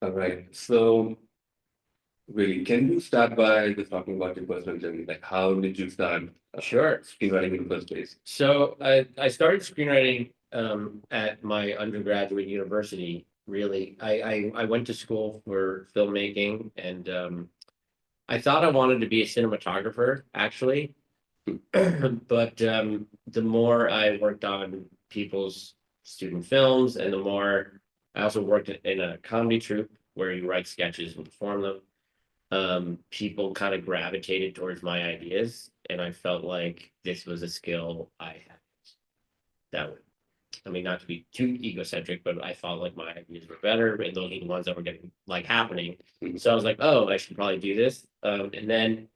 All right. So, really, can you start by just talking about your personal journey? Like, how did you start Sure. screenwriting in the first place? So I started screenwriting at my undergraduate university. Really, I went to school for filmmaking, and I thought I wanted to be a cinematographer, actually. But the more I worked on people's student films, and the more I also worked in a comedy troupe where you write sketches and perform them. People kind of gravitated towards my ideas, and I felt like this was a skill I had that would, I mean, not to be too egocentric, but I felt like my ideas were better, and those are the ones that were getting like happening. Mhm. So I was like, oh, I should probably do this. And then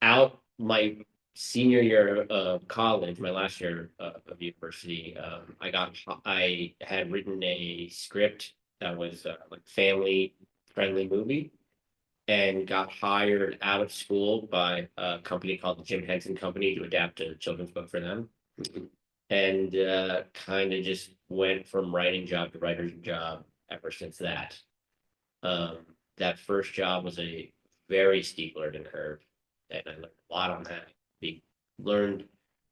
out my senior year of college, my last year of university, I had written a script that was like family friendly movie, and got hired out of school by a company called the Jim Henson Company to adapt a children's book for them. Mhm. And kind of just went from writing job to writer's job ever since that. Um, that first job was a very steep learning curve, and I learned a lot on that. Be learned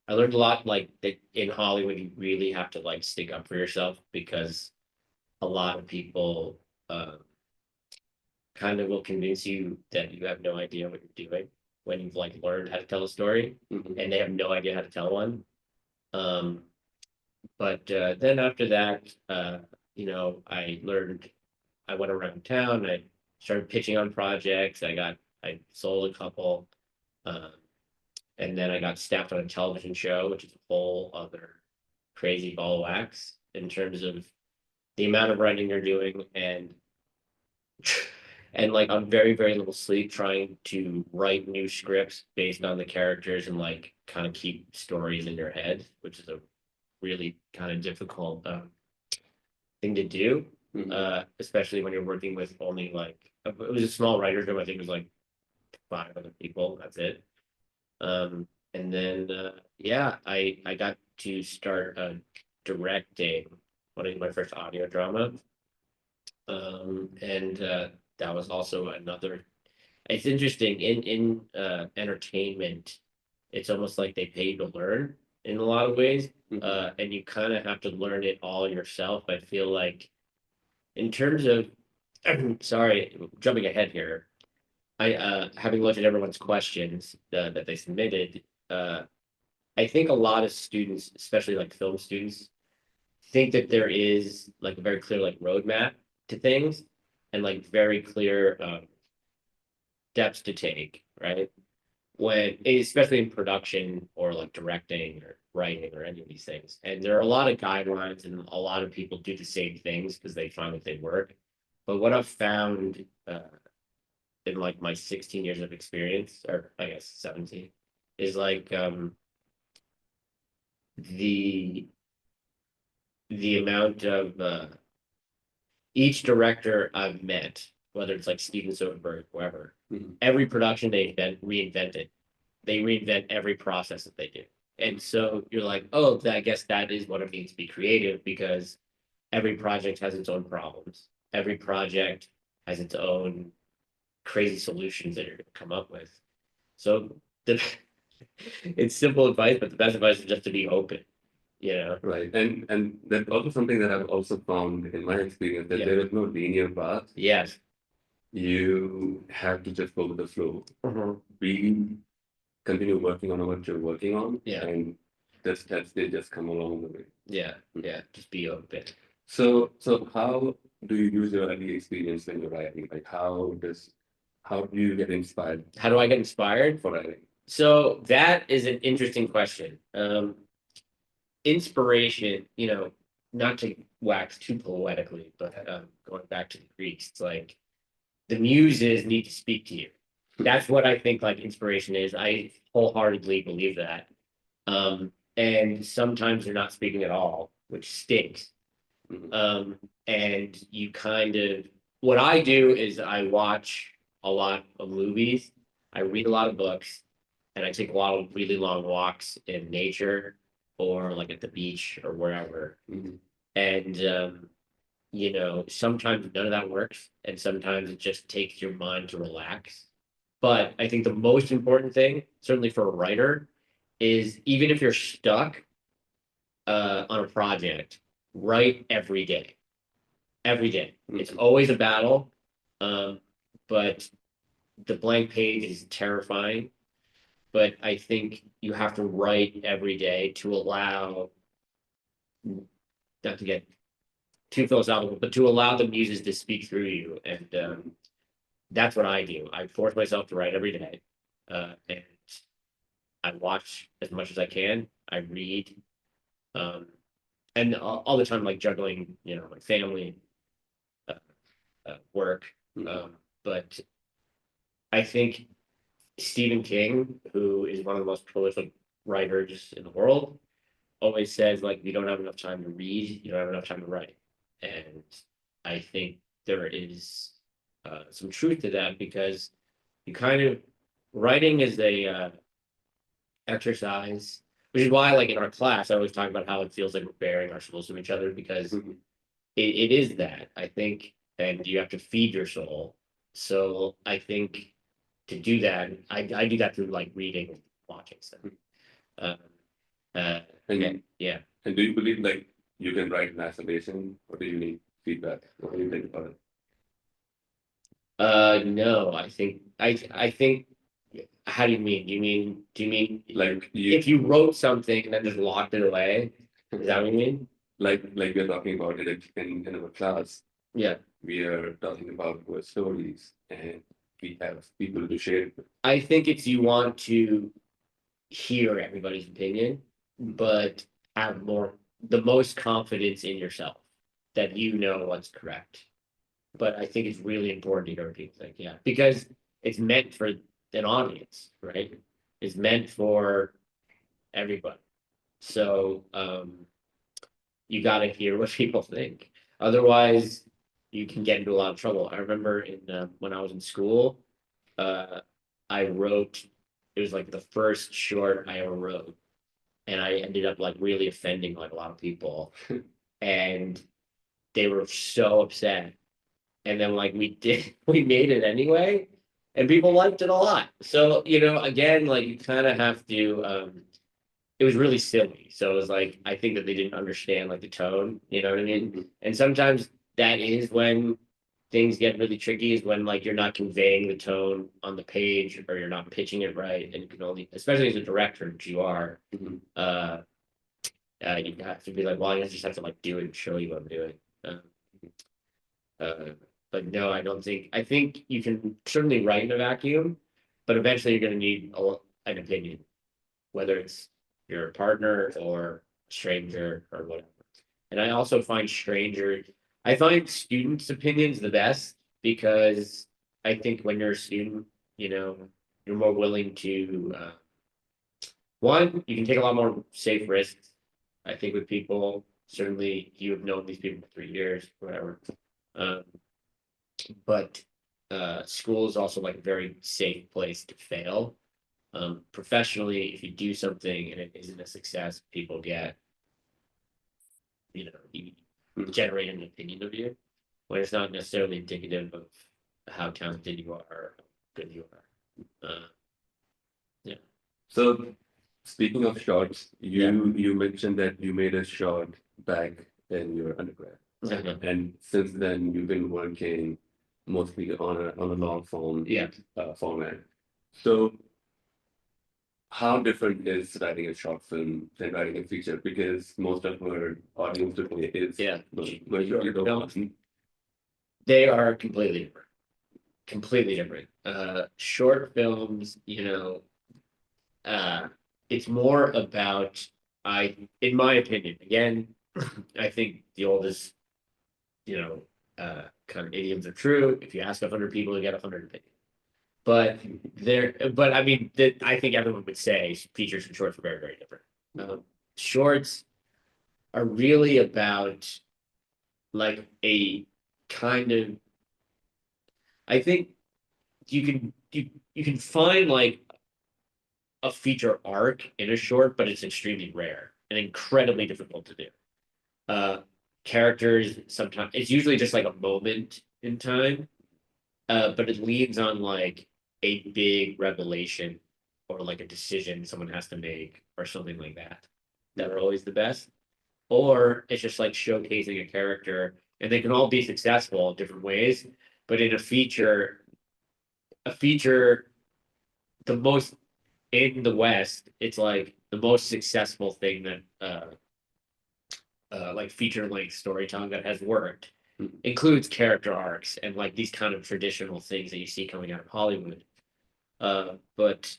I learned a lot, like that in Hollywood you really have to like stick up for yourself, because a lot of people kind of will convince you that you have no idea what you're doing when you've like learned how to tell a story, Mhm. and they have no idea how to tell one. Um, but then after that, I learned. I went around town. I started pitching on projects. I sold a couple, um, and then I got staffed on a television show, which is a whole other crazy ball of wax in terms of the amount of writing you're doing, and like on very, very little sleep, trying to write new scripts based on the characters and like kind of keep stories in your head, which is a really kind of difficult thing to do, Mhm. especially when you're working with only like it was a small writer's room. I think it was like five other people. That's it. And then yeah, I got to start directing one of my first audio drama. And that was also another. It's interesting in entertainment. It's almost like they pay you to learn in a lot of ways, Mhm. and you kind of have to learn it all yourself. I feel like in terms of, sorry, jumping ahead here. I having looked at everyone's questions that they submitted, I think a lot of students, especially like film students, think that there is like a very clear like roadmap to things, and like very clear steps to take, right? When especially in production or like directing or writing or any of these things. And there are a lot of guidelines, and a lot of people do the same things because they find that they work. But what I've found in like my 16 years of experience, or I guess 17, is like the the amount of each director I've met, whether it's like Steven Soderbergh, whoever, Mhm. every production they reinvent it. They reinvent every process that they do. And so you're like, oh, I guess that is what it means to be creative, because every project has its own problems. Every project has its own crazy solutions that you're going to come up with. So the, it's simple advice, but the best advice is just to be open, you know? Right. And that's also something that I've also found in my experience that Yeah. there is no linear path. Yes. You have to just go with the flow. Mhm. Be continue working on what you're working on, Yeah. and the steps they just come along the way. Yeah. Yeah. Just be open. So how do you use your early experience when you're writing? Like how do you get inspired How do I get inspired? for writing? So that is an interesting question. Inspiration, not to wax too poetically, but going back to the Greeks, it's like the muses need to speak to you. That's what I think like inspiration is. I wholeheartedly believe that. And sometimes they're not speaking at all, which stinks. Mhm. Um, and you kind of, what I do is I watch a lot of movies, I read a lot of books, and I take a lot of really long walks in nature or like at the beach or wherever. Mhm. And you know, sometimes none of that works, and sometimes it just takes your mind to relax. But I think the most important thing, certainly for a writer, is even if you're stuck on a project, write every day. Every day. It's always a battle. But the blank page is terrifying. But I think you have to write every day to allow, not to get too philosophical, but to allow the muses to speak through you. And that's what I do. I force myself to write every day. And I watch as much as I can. I read. And all the time, like juggling, you know, my family, uh, work. But I think Stephen King, who is one of the most prolific writers in the world, always says like you don't have enough time to read, you don't have enough time to write. And I think there is some truth to that because you kind of writing is a exercise, which is why like in our class I always talk about how it feels like we're bearing our souls to each other because it is that I think, and you have to feed your soul. So I think to do that, I do that through like reading and watching stuff. Um, And yeah. and do you believe like you can write in isolation, or do you need feedback? What do you think about it? No, I think. How do you mean? Do you mean Like you, if you wrote something and then just locked it away? Is that what you mean? like we're talking about it in our class. Yeah. We are talking about our stories, and we have people to share it with. I think it's you want to hear everybody's opinion, but have the most confidence in yourself that you know what's correct. But I think it's really important to hear what people think, yeah, because it's meant for an audience, right? It's meant for everybody. So you got to hear what people think. Otherwise, you can get into a lot of trouble. I remember when I was in school, I wrote. It was like the first short I ever wrote, and I ended up like really offending like a lot of people, and they were so upset. And then like we made it anyway, and people liked it a lot. So you know, again, like you kind of have to. It was really silly. So it was like I think that they didn't understand like the tone. You know what I mean? And sometimes that is when things get really tricky. Is when like you're not conveying the tone on the page or you're not pitching it right, and you can only, especially as a director, which you are. Uh, you have to be like, well, I just have to like do it and show you what I'm doing. Uh, uh, but no, I don't think. I think you can certainly write in a vacuum, but eventually you're going to need an opinion, whether it's your partner or stranger or whatever. And I also find I find students' opinions the best because I think when you're a student, you know, you're more willing to, one, you can take a lot more safe risks. I think with people, certainly you have known these people for 3 years, whatever. Um, but school is also like a very safe place to fail. Professionally, if you do something and it isn't a success, people get, you know, you generate an opinion of you when it's not necessarily indicative of how talented you are or how good you are. Yeah. So, speaking of shorts, you mentioned that you made a short back in your undergrad, and since then you've been working mostly on a long form format. So, how different is writing a short film than writing a feature? Because most of our audience today is They are completely different. Completely different. Short films, you know, it's more about in my opinion, again, I think the oldest, you know, kind of idioms are true. If you ask 100 people, you get 100 opinions. But I mean, I think everyone would say features and shorts are very, very different. Shorts are really about like a kind of, I think you can find like a feature arc in a short, but it's extremely rare and incredibly difficult to do. Uh, characters sometimes it's usually just like a moment in time, but it leads on like a big revelation or like a decision someone has to make or something like that are always the best. Or it's just like showcasing a character, and they can all be successful in different ways. But in a feature, the most in the West, it's like the most successful thing that like feature length storytelling that has worked includes character arcs and like these kind of traditional things that you see coming out of Hollywood. But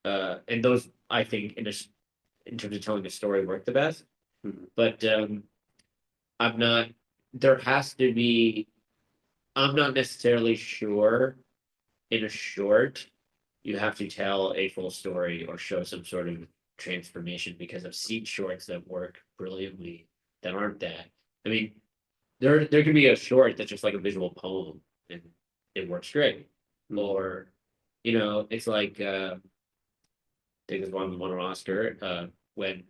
and those I think in terms of telling the story work the best. But I'm not. There has to be. I'm not necessarily sure in a short you have to tell a full story or show some sort of transformation, because I've seen shorts that work brilliantly that aren't that. I mean, there can be a short that's just like a visual poem and it works great. Or, it's like I think this one won an Oscar when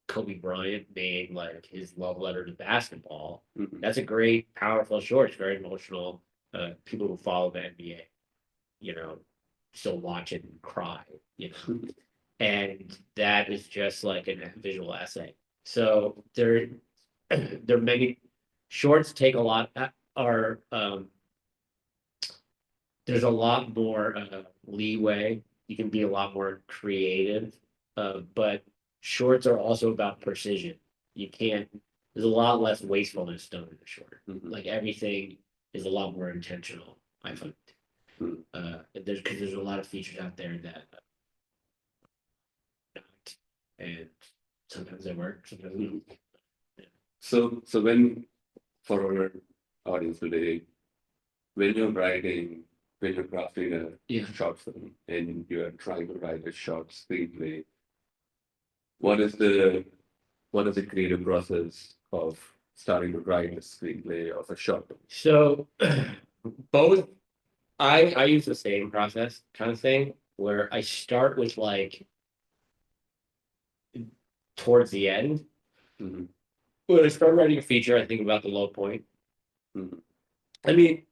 Kobe Bryant made like his love letter to basketball. That's a great, powerful short. It's very emotional. People who follow the NBA, still watch it and cry, and that is just like a visual essay. So there are many shorts take a lot are there's a lot more leeway. You can be a lot more creative, but shorts are also about precision. You can't. There's a lot less wastefulness done in a short. Like everything is a lot more intentional, I find. There's a lot of features out there that don't, and sometimes they work, sometimes they don't. So when for our audience today, when you're writing, when you're crafting a short film and you're trying to write a short screenplay, what is the creative process of starting to write a screenplay of a short film? So both I use the same process kind of thing where I start with like towards the end. When I start writing a feature, I think about the low point. I mean,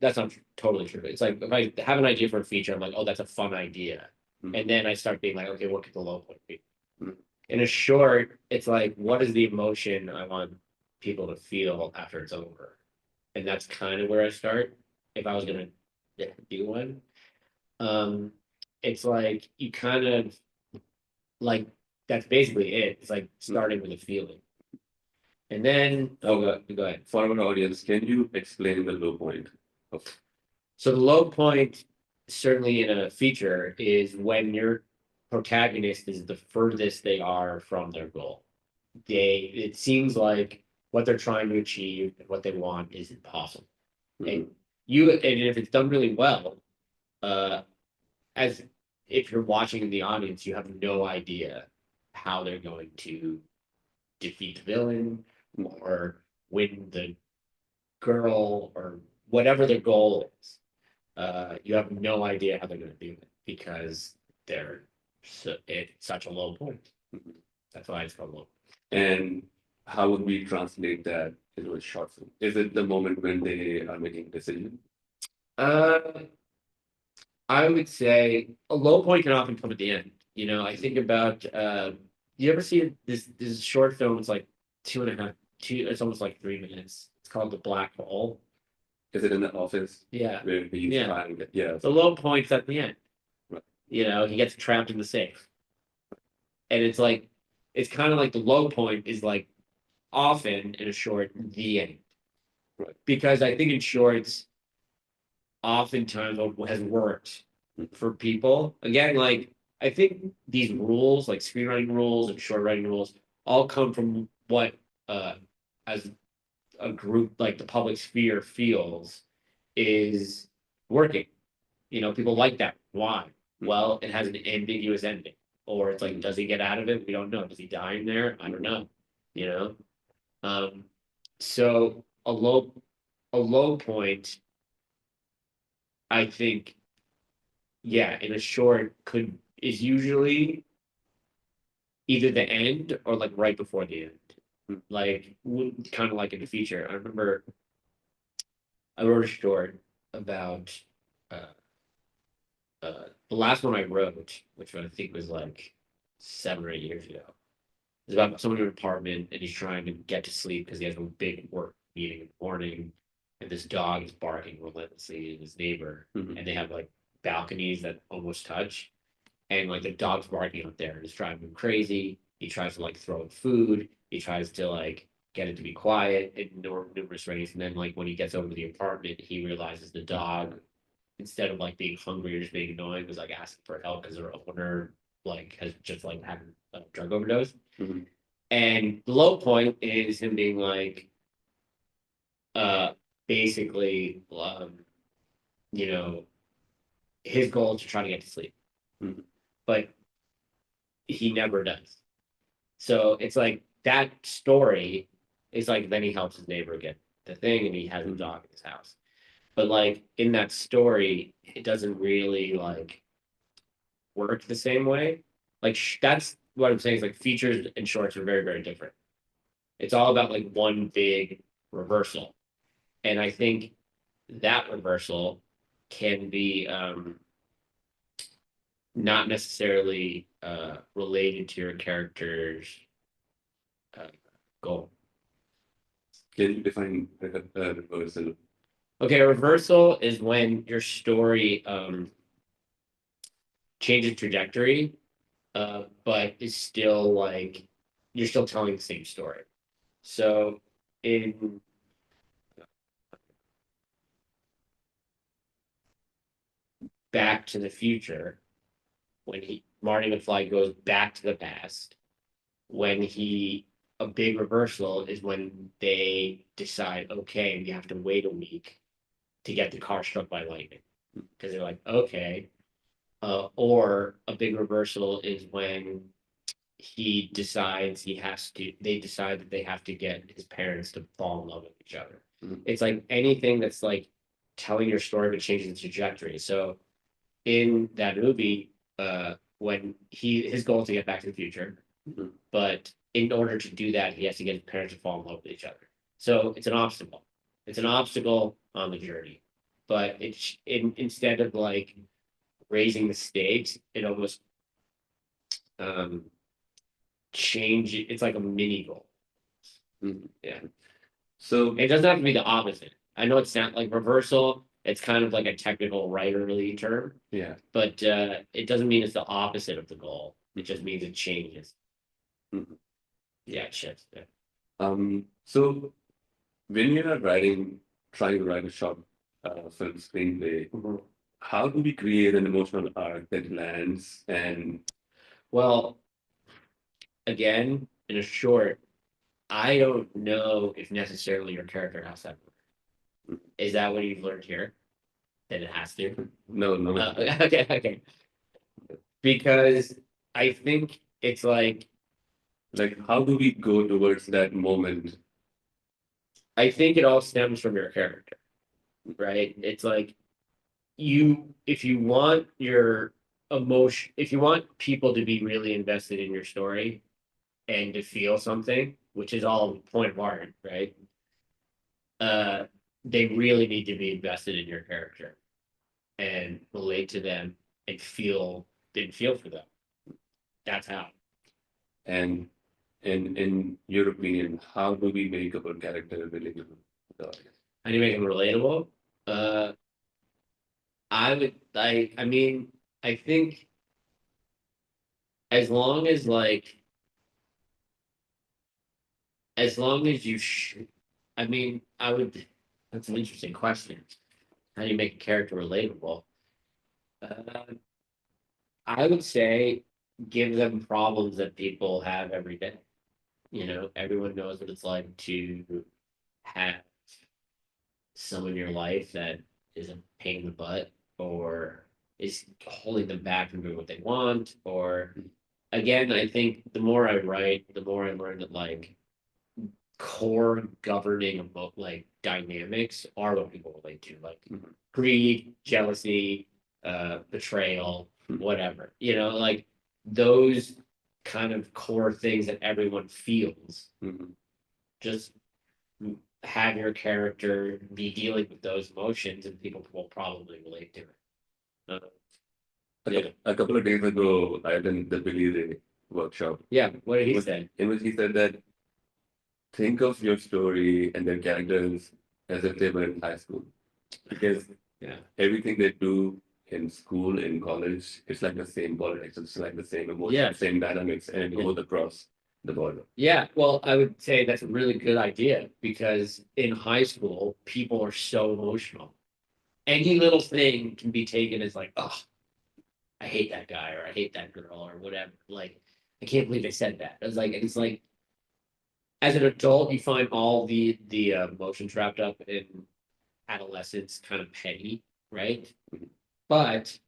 that's not totally true. It's like if I have an idea for a feature, I'm like, oh, that's a fun idea. And then I start being like, okay, what could the low point be? In a short, it's like, what is the emotion I want people to feel after it's over? And that's kind of where I start if I was gonna do one. It's like you kind of like that's basically it. It's like starting with a feeling. And then go ahead. For our audience, can you explain the low point of So the low point, certainly in a feature, is when your protagonist is the furthest they are from their goal. It seems like what they're trying to achieve and what they want is impossible. And if it's done really well, as if you're watching in the audience, you have no idea how they're going to defeat the villain or win the girl or whatever their goal is. You have no idea how they're going to do it because it's such a low point. That's why it's called low. And how would we translate that into a short film? Is it the moment when they are making a decision? I would say a low point can often come at the end. I think about you ever see this short film? It's like 2.5, it's almost like 3 minutes. It's called The Black Hole. Is it in the office? Yeah. Where he's trying to get, The low point's at the end. Right. He gets trapped in the safe. And it's like it's kind of like the low point is like often in a short the end. Right. Because I think in shorts oftentimes what has worked for people. Again, like I think these rules, like screenwriting rules and short writing rules, all come from what as a group like the public sphere feels is working. People like that. Why? Well, it has an ambiguous ending. Or it's like, does he get out of it? We don't know. Does he die in there? I don't know. So a low point, I think, in a short is usually either the end or like right before the end. like kind of like in the feature. I remember I wrote a short about uh, the last one I wrote, which I think was like 7 or 8 years ago. It's about someone in an apartment and he's trying to get to sleep because he has a big work meeting in the morning, and this dog is barking relentlessly at his neighbor, and they have like balconies that almost touch, and like the dog's barking out there and it's driving him crazy. He tries to like throw it food. He tries to like get it to be quiet in numerous ways, and then like when he gets over to the apartment, he realizes the dog, instead of like being hungry or just being annoying, was like asking for help because their owner like has just like had a drug overdose. And the low point is him being like, uh, basically, you know, his goal is to try to get to sleep, but he never does. So it's like that story is like then he helps his neighbor get the thing, and he has a dog in his house. But like in that story, it doesn't really like work the same way. Like that's what I'm saying is like features and shorts are very, very different. It's all about like one big reversal. And I think that reversal can be not necessarily related to your character's uh, goal. Can you define reversal? Okay, a reversal is when your story changes trajectory, but is still like you're still telling the same story. So in Back to the Future, when Marty McFly goes back to the past, when he a big reversal is when they decide, okay, we have to wait a week to get the car struck by lightning. Because they're like, okay. Or a big reversal is when they decide that they have to get his parents to fall in love with each other. It's like anything that's like telling your story but changing the trajectory. So in that movie, when his goal is to get back to the future, but in order to do that, he has to get his parents to fall in love with each other. So it's an obstacle. It's an obstacle on the journey, but instead of like raising the stakes, it almost um change it. It's like a mini goal. Yeah. So It doesn't have to be the opposite. I know it's not like reversal. It's kind of like a technical writerly term, yeah. but it doesn't mean it's the opposite of the goal. It just means it changes. Yeah, it shifts. Yeah. So when you're trying to write a short film screenplay, how do we create an emotional arc that lands and Well, again, in a short, I don't know if necessarily your character has that. Is that what you've learned here? That it has to? no, no, Okay, okay. Because I think it's like how do we go towards that moment? I think it all stems from your character, right? It's like if you want your emotion, if you want people to be really invested in your story and to feel something, which is all the point of art, right? Uh, they really need to be invested in your character and relate to them and feel for them. That's how. And in your opinion, how do we make our character relatable to the audience? How do you make them relatable? Uh, I mean, I think as long as like, as long as I mean, that's an interesting question. How do you make a character relatable? Uh, I would say give them problems that people have every day. You know, everyone knows what it's like to have someone in your life that is a pain in the butt or is holding them back from doing what they want. Or again, I think the more I write, the more I learn that like core governing about like dynamics are what people relate to, like greed, jealousy, betrayal, whatever. You know, like those kind of core things that everyone feels just have your character be dealing with those emotions, and people will probably relate to it. Yeah. A couple of days ago, I attended the Billy Ray workshop. Yeah, what did he Was- say? In which he said that think of your story and their characters as if they were in high school. Because Yeah. everything they do in school, in college, it's like the same politics, it's like the same emotions, Yeah. same dynamics, and it Yeah. goes across the border. Yeah, well, I would say that's a really good idea because in high school, people are so emotional. Any little thing can be taken as like, oh, I hate that guy or I hate that girl or whatever. Like, I can't believe they said that. It's like as an adult, you find all the emotions wrapped up in adolescence kind of petty, right? But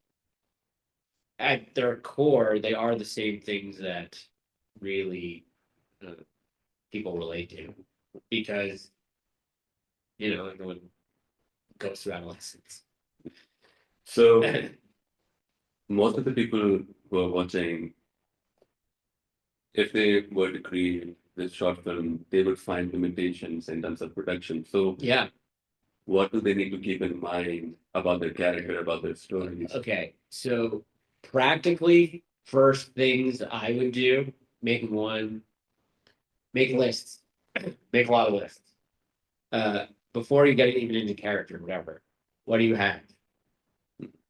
at their core, they are the same things that really people relate to because everyone goes through adolescence. So most of the people who are watching, if they were to create this short film, they would find limitations in terms of production. So Yeah. what do they need to keep in mind about their character, about their stories? Okay. So practically, first things I would do, make lists, make a lot of lists. Before you get even into character, whatever. What do you have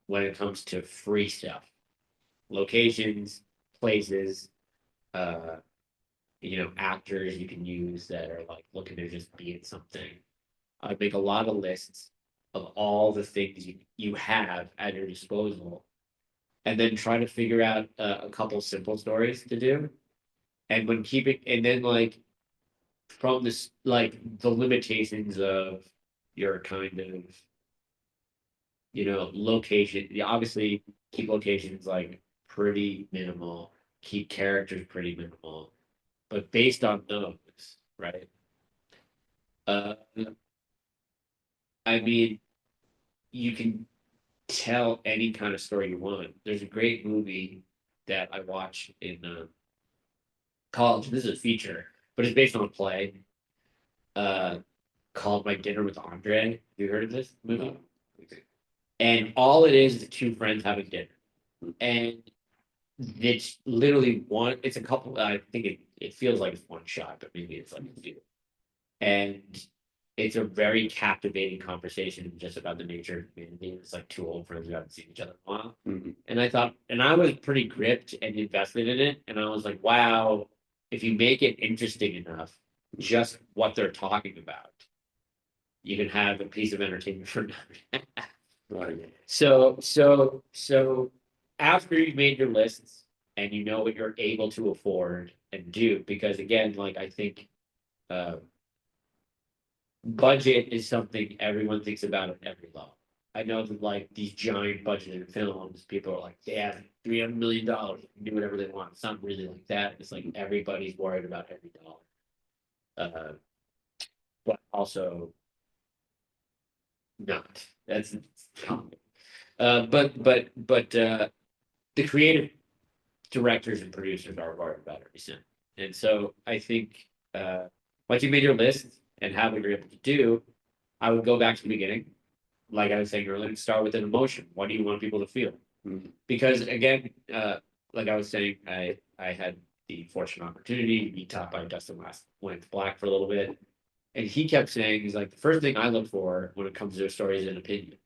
when it comes to free stuff? Locations, places, actors you can use that are like looking to just be in something. I'd make a lot of lists of all the things you have at your disposal, and then try to figure out a couple simple stories to do. And then like from this, like the limitations of your kind of, location. Obviously, keep locations like pretty minimal, keep characters pretty minimal, but based on those, right? Uh, I mean, you can tell any kind of story you want. There's a great movie that I watched in college. This is a feature, but it's based on a play uh, called My Dinner with Andre. Have you heard of this movie? No. And all it is two friends having dinner. And it's literally one, it's a couple, I think it feels like it's one shot, but maybe it's like a few. And it's a very captivating conversation just about the nature of humanity. It's like two old friends who haven't seen each other in a while. Mm-hmm. And I was pretty gripped and invested in it. And I was like, wow, if you make it interesting enough, just what they're talking about, you can have a piece of entertainment for another. Right. So after you've made your lists and you know what you're able to afford and do, because again, like I think budget is something everyone thinks about at every level. I know that like these giant budgeted films, people are like, they have $300 million, they can do whatever they want. It's not really like that. It's like everybody's worried about every dollar. But also not. That's common. But the creative directors and producers are worried about every cent. And so I think once you made your list and have what you're able to do, I would go back to the beginning. Like I was saying earlier, and start with an emotion. What do you want people to feel? Mhm. Because again, like I was saying, I had the fortunate opportunity to be taught by Dustin last went black for a little bit. And he kept saying, he's like, the first thing I look for when it comes to a story is an opinion,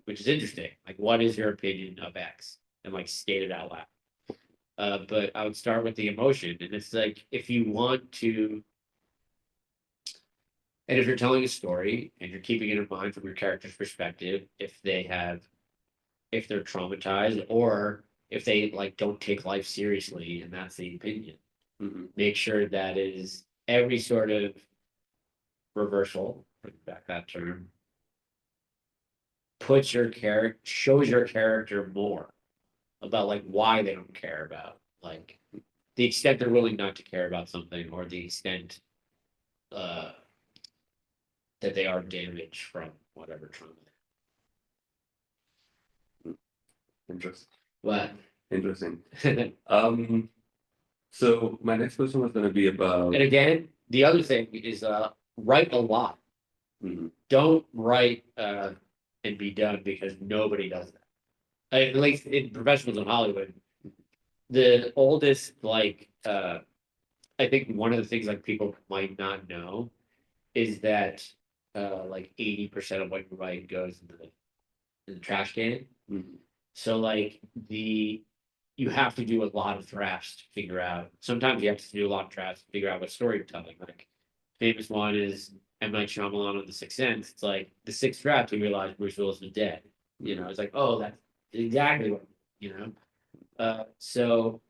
which is interesting. Like, what is your opinion of X? And like state it out loud. But I would start with the emotion. And it's like, if you want to, and if you're telling a story and you're keeping it in mind from your character's perspective, if they're traumatized or if they like don't take life seriously, and that's the opinion, make sure that is every sort of reversal, bring back that term, shows your character more about like why they don't care about like the extent they're willing not to care about something or the extent that they are damaged from whatever trauma. Interesting. What? Interesting. So my next question was going to be about. And again, the other thing is write a lot. Mhm. Don't write and be done, because nobody does that. At least in professionals in Hollywood, the oldest I think one of the things like people might not know is that like 80% of what you write goes in the trash can. Mhm. So like you have to do a lot of drafts to figure out. Sometimes you have to do a lot of drafts to figure out what story you're telling. Like famous one is M. Night Shyamalan on The Sixth Sense. It's like the sixth draft, you realize Bruce Willis is dead. You know, it's like, oh, that's exactly what you know. So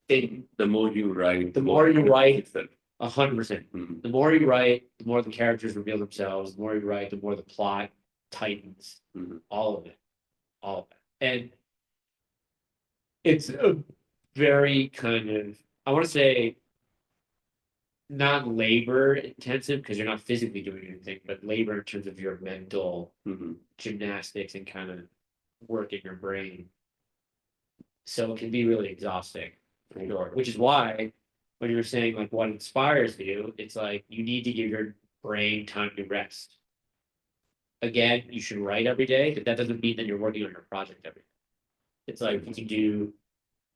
it, The more you write, the more you write, it's that. 100%. Mhm. The more you write, the more the characters reveal themselves. The more you write, the more the plot tightens. Mhm. All of it, all of it, and it's a very kind of, I want to say, not labor intensive because you're not physically doing anything, but labor in terms of your mental Mhm. gymnastics and kind of working your brain. So it can be really exhausting for sure. Which is why when you were saying like what inspires you, it's like you need to give your brain time to rest. Again, you should write every day, but that doesn't mean that you're working on your project every day. It's like you can do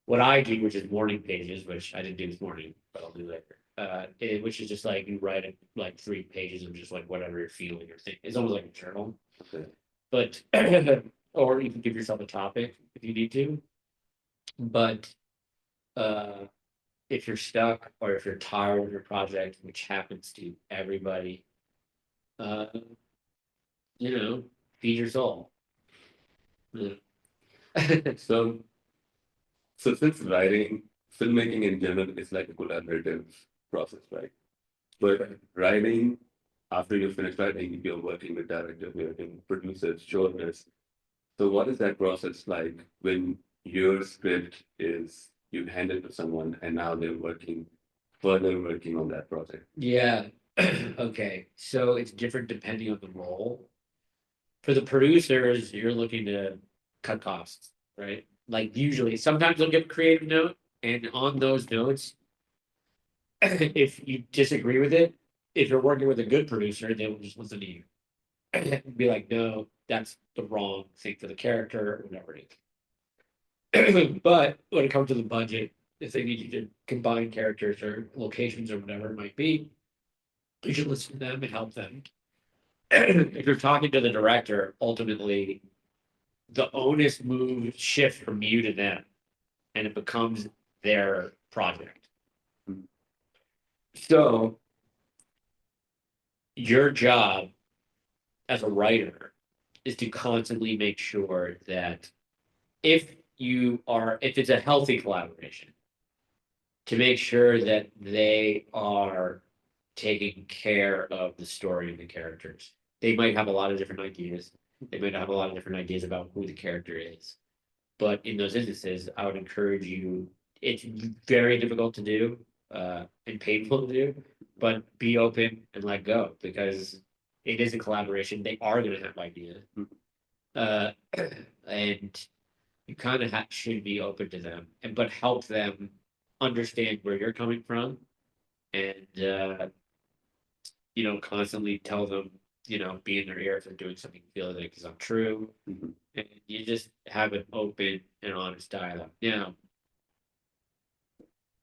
what I do, which is morning pages, which I didn't do this morning, but I'll do later. Which is just like you write like 3 pages of just like whatever you're feeling or thinking. It's almost like a journal. Okay. But or you can give yourself a topic if you need to. But uh if you're stuck or if you're tired of your project, which happens to everybody, uh, you know, feed your soul. Yeah. So, so since writing, filmmaking in general is like a collaborative process, right? But writing, after you finish writing, you're working with directors, you're working with producers, showrunners. So what is that process like when your script is you hand it to someone and now they're further working on that project? Yeah. Okay. So it's different depending on the role. For the producers, you're looking to cut costs, right? Like usually, sometimes they'll give a creative note, and on those notes, if you disagree with it, if you're working with a good producer, they will just listen to you. Be like, no, that's the wrong thing for the character, or whatever it is. But when it comes to the budget, if they need you to combine characters or locations or whatever it might be, you should listen to them and help them. If you're talking to the director, ultimately the onus moves shift from you to them, and it becomes their project. So your job as a writer is to constantly make sure that if it's a healthy collaboration, to make sure that they are taking care of the story and the characters. They might have a lot of different ideas. They might have a lot of different ideas about who the character is. But in those instances, I would encourage you. It's very difficult to do and painful to do, but be open and let go, because it is a collaboration. They are going to have ideas, uh, and you kind of should be open to them, and but help them understand where you're coming from, and constantly tell them, be in their ear if they're doing something you feel like is untrue. Mhm. And you just have an open and honest dialogue. Now,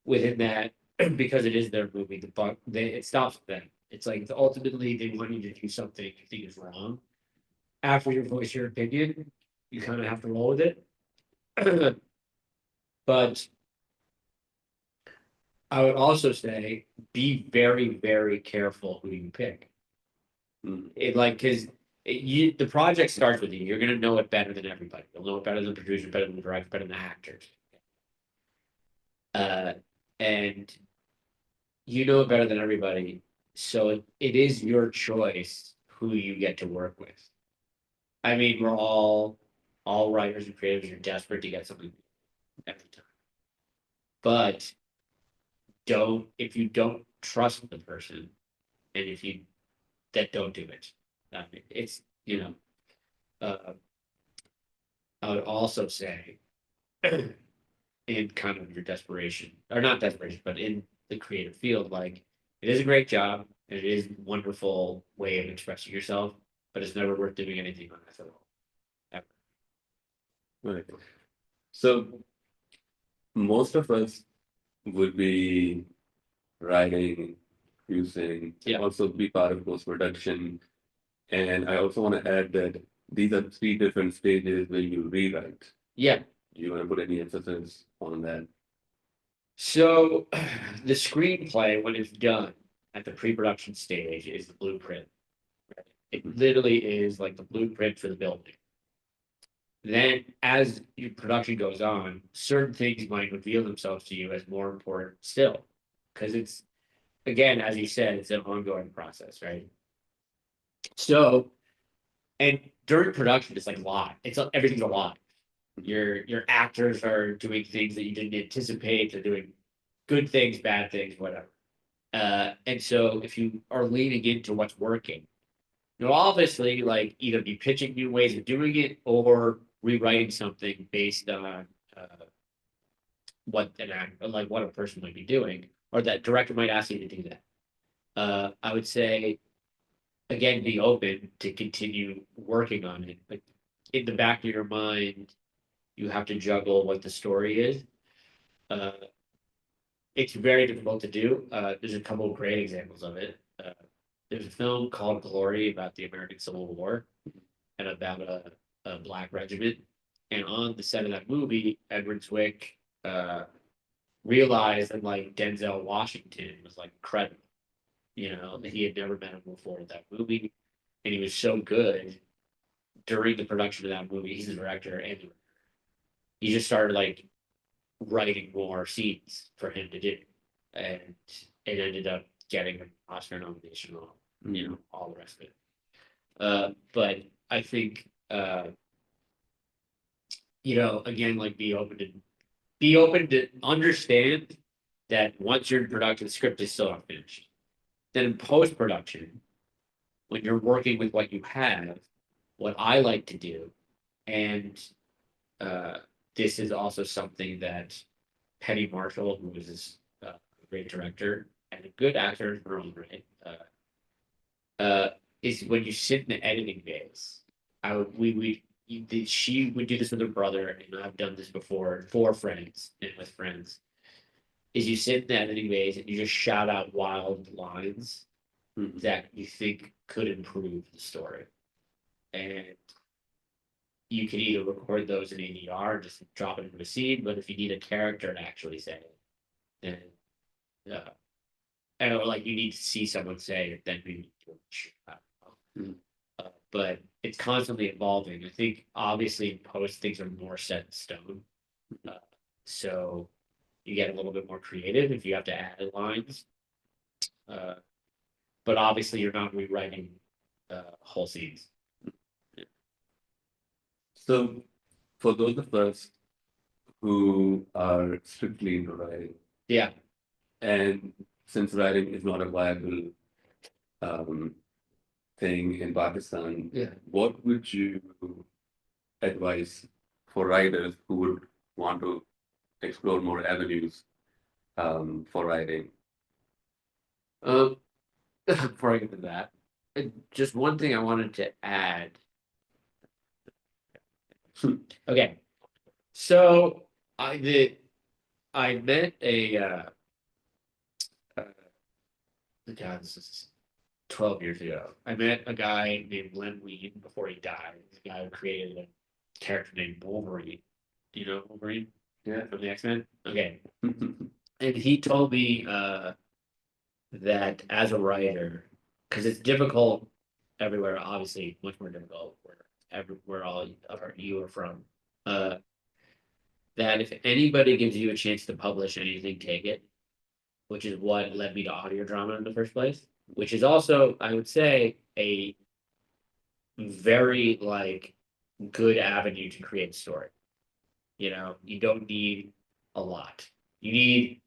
within that, because it is their movie, it stops with them. It's like ultimately they want you to do something you think is wrong. After you voice your opinion, you kind of have to roll with it. But I would also say be very, very careful who you pick. Mhm. Because the project starts with you. You're gonna know it better than everybody. You'll know it better than the producer, better than the director, better than the actors. Uh, and you know it better than everybody. So it is your choice who you get to work with. I mean, we're all writers and creators are desperate to get something every time. But don't if you don't trust the person, and if you that don't do it. It's uh, I would also say in kind of your desperation, or not desperation, but in the creative field, like It is a great job. And it is a wonderful way of expressing yourself, but it's never worth doing anything unethical. Ever. Right. So most of us would be writing, producing, Yeah. also be part of post-production. And I also want to add that these are three different stages where you rewrite. Yeah. Do you want to put any emphasis on that? So the screenplay, when it's done at the pre-production stage, is the blueprint. Right? It literally is like the blueprint for the building. Then, as your production goes on, certain things might reveal themselves to you as more important still, because it's, again, as you said, it's an ongoing process, right? So, and during production, it's like live. Everything's alive. Your actors are doing things that you didn't anticipate. They're doing good things, bad things, whatever. And so if you are leaning into what's working, you'll obviously like either be pitching new ways of doing it or rewriting something based on what an actor, like what a person might be doing, or that director might ask you to do that. I would say, again, be open to continue working on it, but in the back of your mind, you have to juggle what the story is. Uh, it's very difficult to do. There's a couple of great examples of it. There's a film called Glory about the American Civil War and about a black regiment. And on the set of that movie, Edward Zwick realized that like Denzel Washington was like incredible. You know, that he had never met him before in that movie. And he was so good during the production of that movie. He's the director and he just started like writing more scenes for him to do. And it ended up getting an Oscar nomination on, you know, all the rest of it. But I think you know, again, like be open to understand that once you're in production, the script is still not finished. Then in post-production, when you're working with what you have, what I like to do, and uh, this is also something that Penny Marshall, who is a great director and a good actor in her own right, is when you sit in the editing phase. She would do this with her brother, and I've done this before for friends and with friends. Is you sit in the editing phase and you just shout out wild lines that you think could improve the story, and you can either record those in ADR, just drop it into a scene. But if you need a character to actually say it, then or like you need to see someone say it, then we need to shoot that. But it's constantly evolving. I think obviously in post things are more set in stone, so you get a little bit more creative if you have to add lines. But obviously you're not rewriting whole scenes. So for those of us who are strictly into writing, Yeah. and since writing is not a viable thing in Pakistan, Yeah. what would you advise for writers who would want to explore more avenues for writing? Before I get to that, just one thing I wanted to add. Okay, so I met uh God, this is 12 years ago. I met a guy named Len Wein before he died. The guy who created a character named Wolverine. Do you know Wolverine? Yeah. From the X-Men? Okay. And he told me that as a writer, because it's difficult everywhere, obviously much more difficult where all of you are from. That if anybody gives you a chance to publish anything, take it, which is what led me to audio drama in the first place, which is also, I would say, a very like good avenue to create a story. You know, you don't need a lot. You need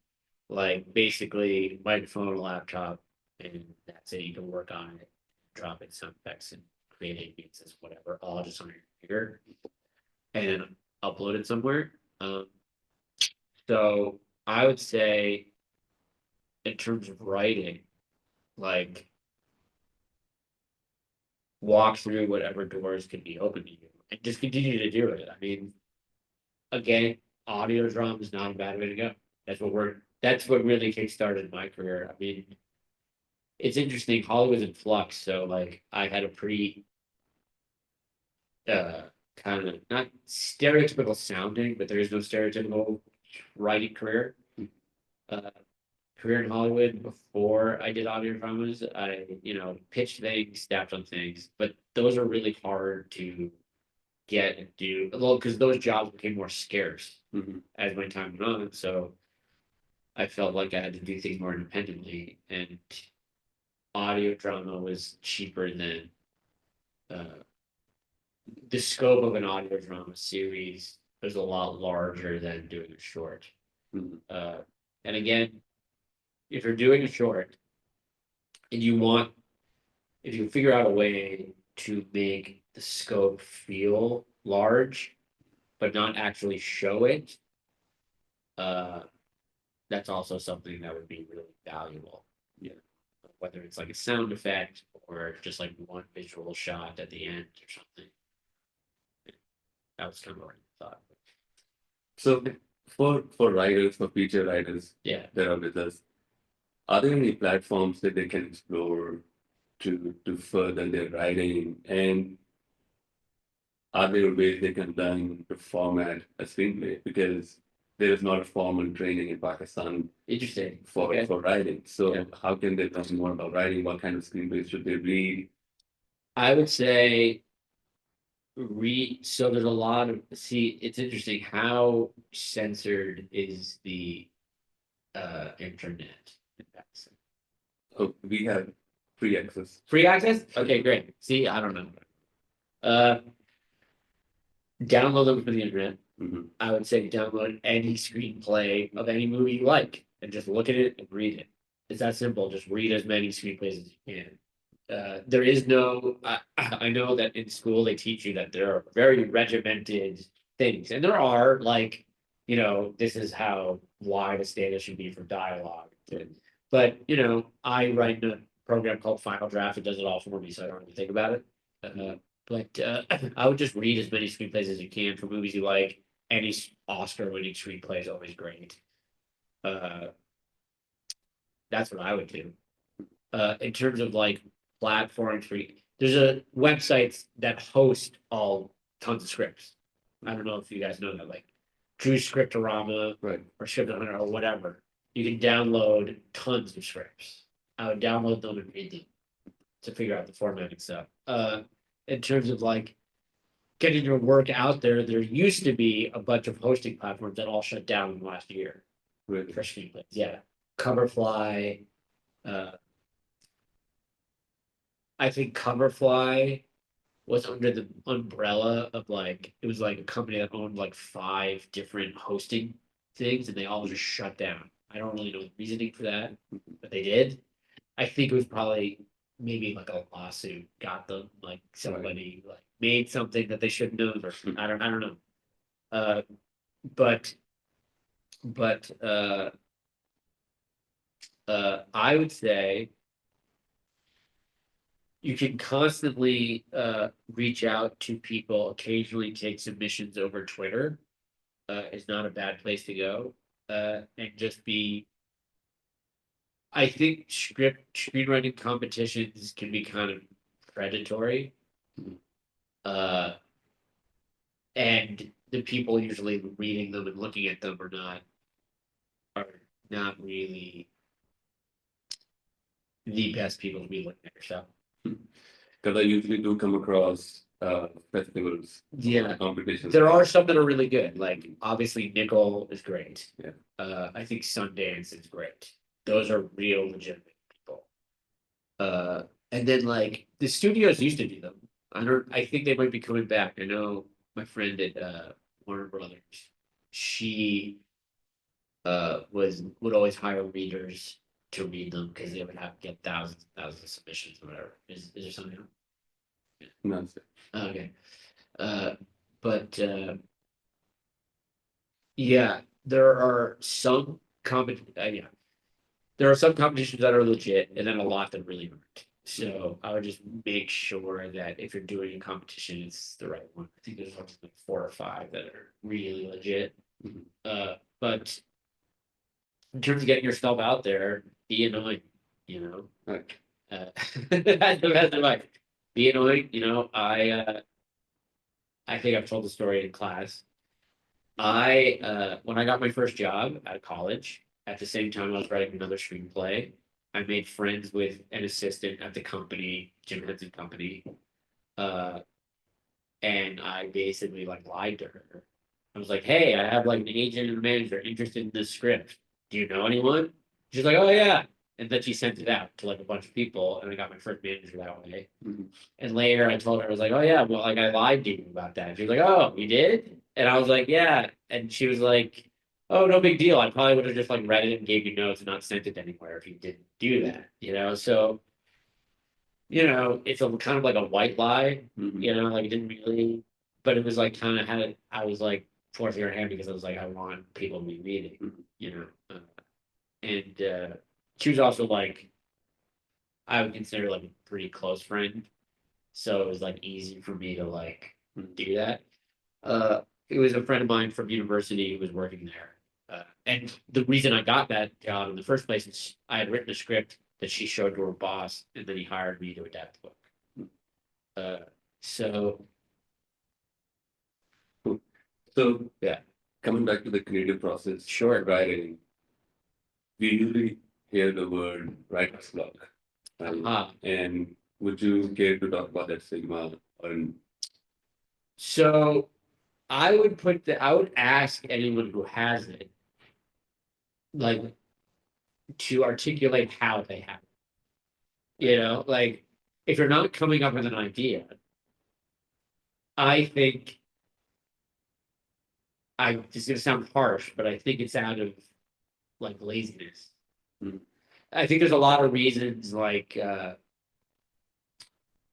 like basically microphone, laptop, and that's it. You can work on it, drop in some effects and create beats, whatever, all just on your computer, and then upload it somewhere. So I would say, in terms of writing, like walk through whatever doors can be open to you and just continue to do it. I mean, again, audio drama is not a bad way to go. That's what really kickstarted my career. I mean, it's interesting. Hollywood's in flux, so like I had a pretty kind of not stereotypical sounding, but there is no stereotypical writing career. Uh, Career in Hollywood before I did audio dramas. I, pitched things, staffed on things, but those are really hard to get and do. Well, because those jobs became more scarce as my time went on. So I felt like I had to do things more independently, and audio drama was cheaper than the scope of an audio drama series was a lot larger than doing a short. And again, if you're doing a short and if you figure out a way to make the scope feel large, but not actually show it, that's also something that would be really valuable. Yeah. Whether it's like a sound effect or just like one visual shot at the end or something. That was kind of what I thought. So for writers, for feature writers Yeah. that are with us, are there any platforms that they can explore to further their writing? And are there ways they can learn to format a screenplay? Because there is not a formal training in Pakistan Interesting. for writing. So Yeah. how can they learn more about writing? What kind of screenplays should they read? I would say so there's a lot of it's interesting how censored is the internet in Pakistan. Oh, we have free access. Free access? Okay, great. See, I don't know. Download them from the internet. I would say download any screenplay of any movie you like and just look at it and read it. It's that simple. Just read as many screenplays as you can. There is no, I know that in school they teach you that there are very regimented things, and there are like, this is how wide a standard should be for dialogue. But, I write in a program called Final Draft. It does it all for me, so I don't have to think about it. But I would just read as many screenplays as you can for movies you like. Any Oscar-winning screenplay is always great. That's what I would do. In terms of like platforms for there's a websites that host all tons of scripts. I don't know if you guys know that, like True Scriptorama Right. or Script Hunter or whatever. You can download tons of scripts. I would download them and read them to figure out the formatting stuff. In terms of like getting your work out there, there used to be a bunch of hosting platforms that all shut down in the last year. Really? For screenplays. Yeah. Coverfly. I think Coverfly was under the umbrella of like it was like a company that owned like 5 different hosting things, and they all just shut down. I don't really know the reasoning for that, but they did. I think it was probably maybe like a lawsuit got them, like somebody like made something that they shouldn't have, or I don't know. But I would say you can constantly reach out to people, occasionally take submissions over Twitter. Is not a bad place to go. And just be I think screenwriting competitions can be kind of predatory. And the people usually reading them and looking at them are not really the best people to be looking at yourself. Because I usually do come across festivals, Yeah, competitions. there are some that are really good. Like obviously Nickel is great. Yeah. I think Sundance is great. Those are real legitimate people. And then like the studios used to do them. I think they might be coming back. I know my friend at Warner Brothers, she would always hire readers to read them because they would have to get thousands and thousands of submissions or whatever. Is there something else? No, sir. Okay. But yeah, there are some yeah. there are some competitions that are legit, and then a lot that really aren't. So I would just make sure that if you're doing a competition, it's the right one. I think there's only like 4 or 5 that are really legit. But in terms of getting yourself out there, be annoying, you know. Right. That's the best advice. Be annoying, you know. I think I've told the story in class. When I got my first job at college, at the same time I was writing another screenplay, I made friends with an assistant at the company, Jim Henson Company. And I basically like lied to her. I was like, hey, I have like an agent and a manager interested in this script. Do you know anyone? She's like, oh yeah. And then she sent it out to like a bunch of people, and I got my first manager that way. And later I told her, I was like, oh yeah, well, like I lied to you about that. She was like, oh, you did? And I was like, yeah. And she was like, oh, no big deal. I probably would have just like read it and gave you notes and not sent it anywhere if you didn't do that, you know? So, you know, it's a kind of like a white lie, you know, like it didn't really, but it was like kind of had, I was like forcing her hand because I was like, I want people to be reading, you know? And she was also like, I would consider like a pretty close friend. So it was like easy for me to like do that. It was a friend of mine from university who was working there. And the reason I got that job in the first place is I had written a script that she showed to her boss, and then he hired me to adapt the book. So So yeah, coming back to the creative process, sure. writing, we usually hear the word writer's block. And would you care to talk about that stigma? So I would ask anyone who has it, like, to articulate how they have it. You know, like if you're not coming up with an idea, I think this is gonna sound harsh, but I think it's out of like laziness. I think there's a lot of reasons like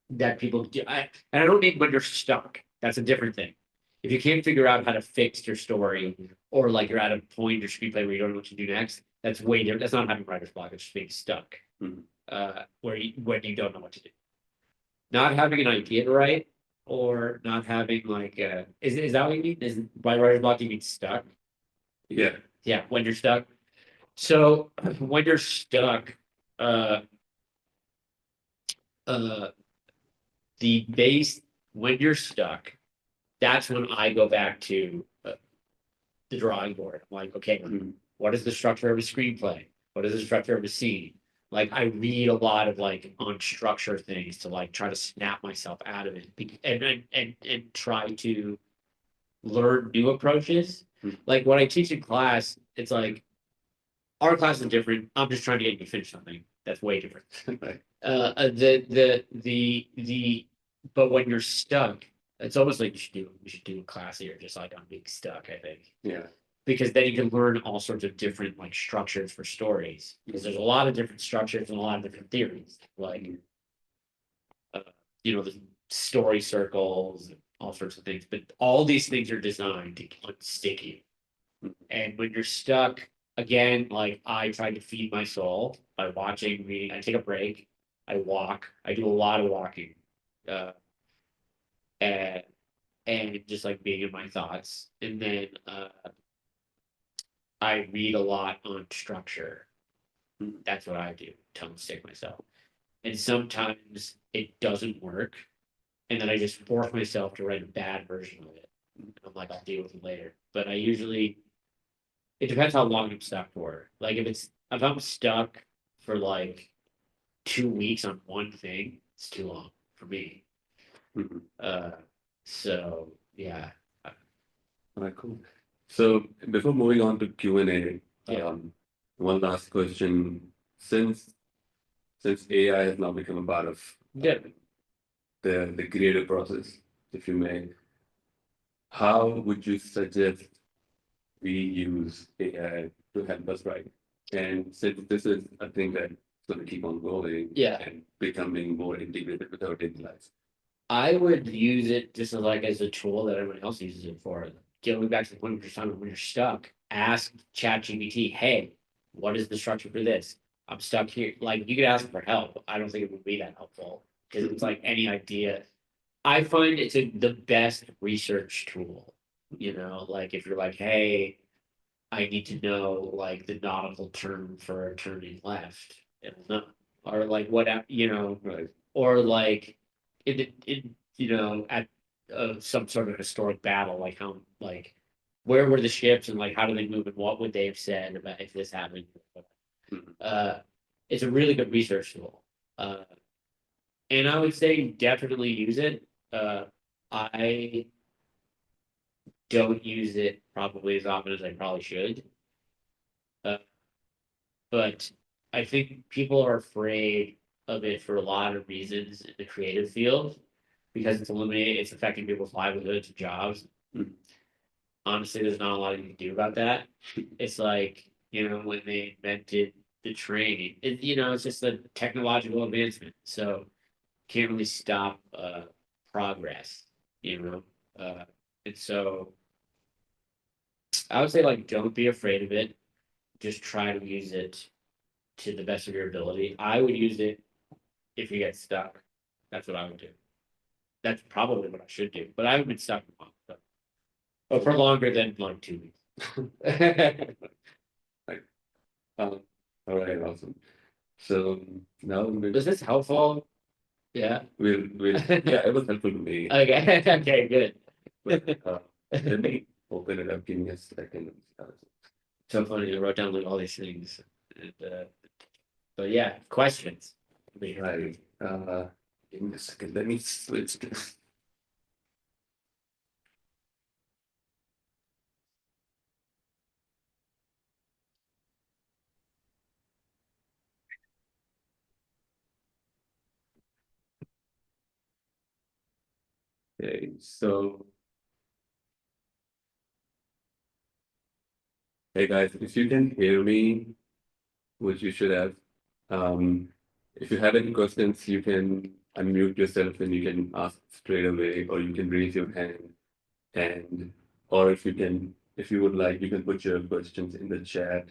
that people do. And I don't mean when you're stuck. That's a different thing. If you can't figure out how to fix your story, or like you're at a point in your screenplay where you don't know what to do next, that's way different. That's not having writer's block. It's just being stuck, when you don't know what to do. Not having an idea to write, or not having like is that what you mean? Is by writer's block you mean stuck? Yeah. Yeah, when you're stuck. So when you're stuck, uh, the base when you're stuck, that's when I go back to the drawing board. I'm like, okay, what is the structure of a screenplay? What is the structure of a scene? Like I read a lot of like unstructured things to like try to snap myself out of it and try to learn new approaches. Like when I teach in class, it's like our class is different. I'm just trying to get you to finish something. That's way different. Right. But when you're stuck, it's almost like we should do a class here, just like on being stuck, I think. Yeah. Because then you can learn all sorts of different like structures for stories. Because there's a lot of different structures and a lot of different theories. Like you know, the story circles, all sorts of things. But all these things are designed to unstick you. And when you're stuck, again, like I try to feed my soul by watching, reading. I take a break, I walk, I do a lot of walking, and just like being in my thoughts. And then I read a lot on structure. That's what I do to unstick myself. And sometimes it doesn't work, and then I just force myself to write a bad version of it. I'm like, I'll deal with it later. But I usually it depends how long I'm stuck for. Like if I'm stuck for like 2 weeks on one thing, it's too long for me. So yeah. All right, cool. So before moving on to Q&A, one last question. Since AI has now become a part of the creative process, if you may, how would you suggest we use AI to help us write? And since this is a thing that's going to keep on going and becoming more integrated with our daily lives, I would use it just as a tool that everyone else uses it for. Going back to the point of time when you're stuck, ask ChatGPT, hey, what is the structure for this? I'm stuck here. Like you could ask for help. I don't think it would be that helpful because it's like any idea. I find it's the best research tool. You know, like if you're like, hey, I need to know like the nautical term for turning left, it'll know. Or like what you know, Right. or like in you know at some sort of historic battle, like how like where were the ships and like how do they move and what would they have said about if this happened? Mhm. It's a really good research tool. Uh, and I would say definitely use it. I don't use it probably as often as I probably should. Uh, but I think people are afraid of it for a lot of reasons in the creative field because it's affecting people's livelihoods and jobs. Mhm. Honestly, there's not a lot you can do about that. It's like, you know, when they invented the train, you know, it's just a technological advancement. So can't really stop progress, you know. And so I would say like don't be afraid of it. Just try to use it to the best of your ability. I would use it if you get stuck. That's what I would do. That's probably what I should do. But I haven't been stuck in a while. But for longer than like 2 weeks. Right. All right, awesome. So now Was this helpful? Yeah. yeah, it was helpful to me. Okay. Okay, good. But let me open it up. Give me a second. So funny. I wrote down like all these things. And, so yeah, questions. Right. Give me a second. Let me switch this. Okay, so hey guys, if you can hear me, which you should have, um, if you have any questions, you can unmute yourself and you can ask straight away, or you can raise your hand, and or if you would like, you can put your questions in the chat,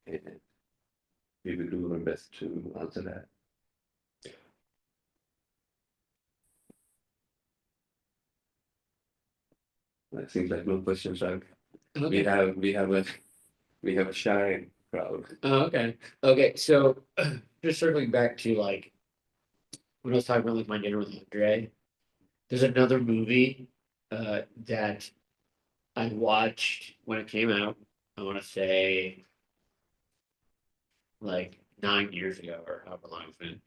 and we will do our best to answer that. It seems like no questions, right? Okay. We have a shy crowd. Oh, okay. Okay. So just circling back to like when I was talking about like my dinner with Andre, there's another movie that I watched when it came out. I want to say like 9 years ago or however long it's been.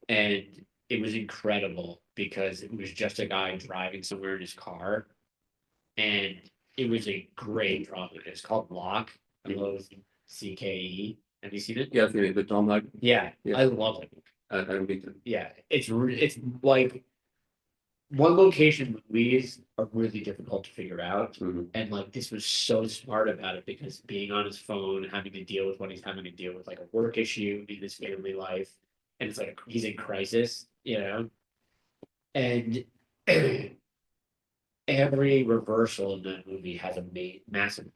And it was incredible because it was just a guy driving somewhere in his car. And it was a great drama. It's called Lock. LOCKE. Have you seen it? Yeah, the Tom Hardy. Yeah, Yeah. I love it. I don't think so. Yeah, it's like one location movies are really difficult to figure out. Mhm. And like this was so smart about it because being on his phone, having to deal with what he's having to deal with, like a work issue in his family life, and it's like he's in crisis, you know. And every reversal in that movie has a massive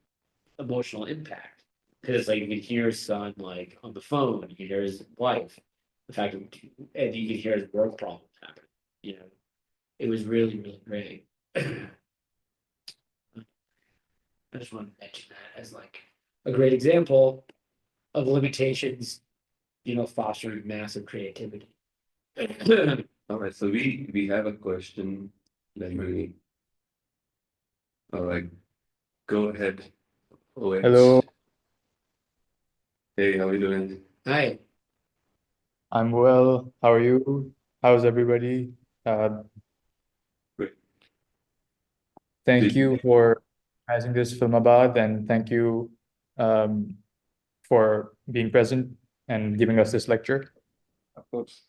emotional impact because like you can hear his son like on the phone, you can hear his wife, the fact that, and you can hear his work problems happen. You know, it was really really great. I just wanted to mention that as like a great example of limitations, you know, fostering massive creativity. All right, so we have a question. Let me. All right, go ahead. Hello, Hey, how are you doing? Hi. I'm well. How are you? How's everybody? Uh, Great. Thank Did- you for organizing this Filmabad, and thank you um, for being present and giving us this lecture. Of course.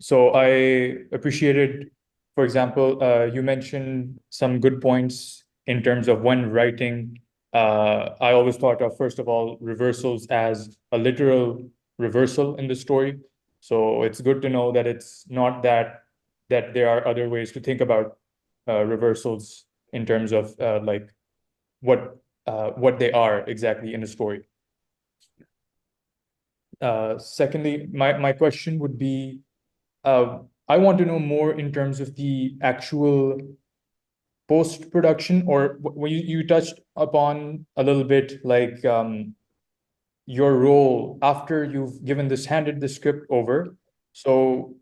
So I appreciated, for example, you mentioned some good points in terms of when writing. I always thought of, first of all, reversals as a literal reversal in the story. So it's good to know that it's not that there are other ways to think about reversals in terms of like what they are exactly in the story. Secondly, my question would be, I want to know more in terms of the actual post-production, or when you touched upon a little bit, like your role after you've handed the script over. So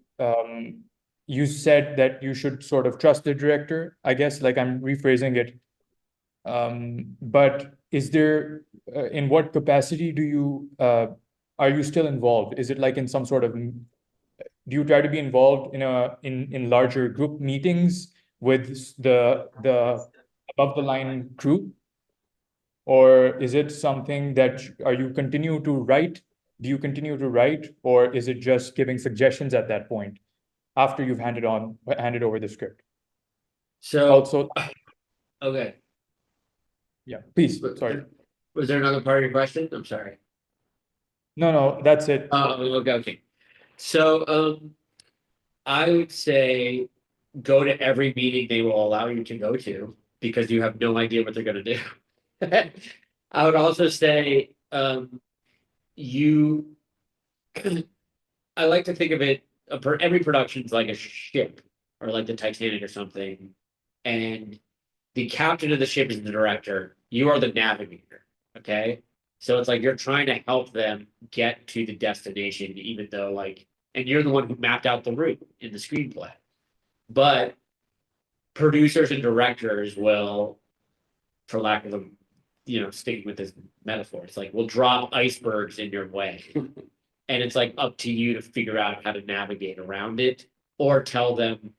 you said that you should sort of trust the director, I guess, like I'm rephrasing it. But is there, in what capacity do you, are you still involved? Is it like in some sort of, do you try to be involved in larger group meetings with the above the line crew? Or is it something that, are you continue to write? Do you continue to write, or is it just giving suggestions at that point after you've handed over the script? So, Also, okay. yeah, please, sorry. Was there another part of your question? I'm sorry. No, that's it. Okay. So, I would say go to every meeting they will allow you to go to, because you have no idea what they're gonna do. I would also say, you, I like to think of it, every production's like a ship, or like the Titanic or something. And the captain of the ship is the director. You are the navigator. Okay. So it's like you're trying to help them get to the destination, even though and you're the one who mapped out the route in the screenplay. But producers and directors will, for lack of sticking with this metaphor, it's like we'll drop icebergs in your way. And it's like up to you to figure out how to navigate around it, or tell them,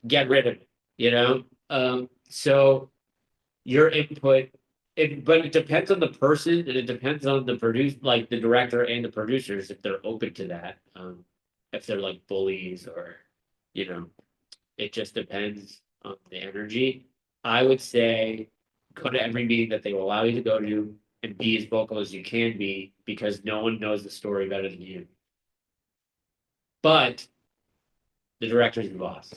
get rid of it, so your input, but it depends on the person, and it depends on the the director and the producers, if they're open to that. If they're like bullies, or it just depends on the energy. I would say go to every meeting that they will allow you to go to, and be as vocal as you can be, because no one knows the story better than you. But the director's your boss.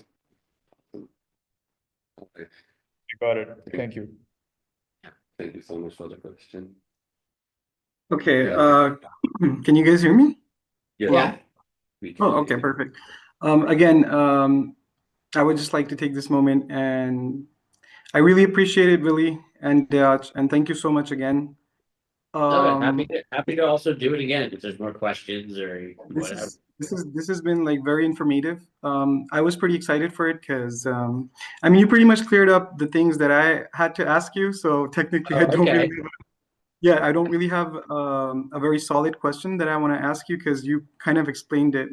Okay, You got it. Thank you. thank you so much for the question. Okay, Yeah. can you guys hear me? Yeah. We can Oh, hear okay, you. perfect. Again, I would just like to take this moment, and I really appreciate it, Willie, and thank you so much again. No, happy to also do it again if there's more questions or This whatever. this has been like very informative. I was pretty excited for it because I mean, you pretty much cleared up the things that I had to ask you. So technically, I don't Okay. really, I don't really have a very solid question that I want to ask you, because you kind of explained it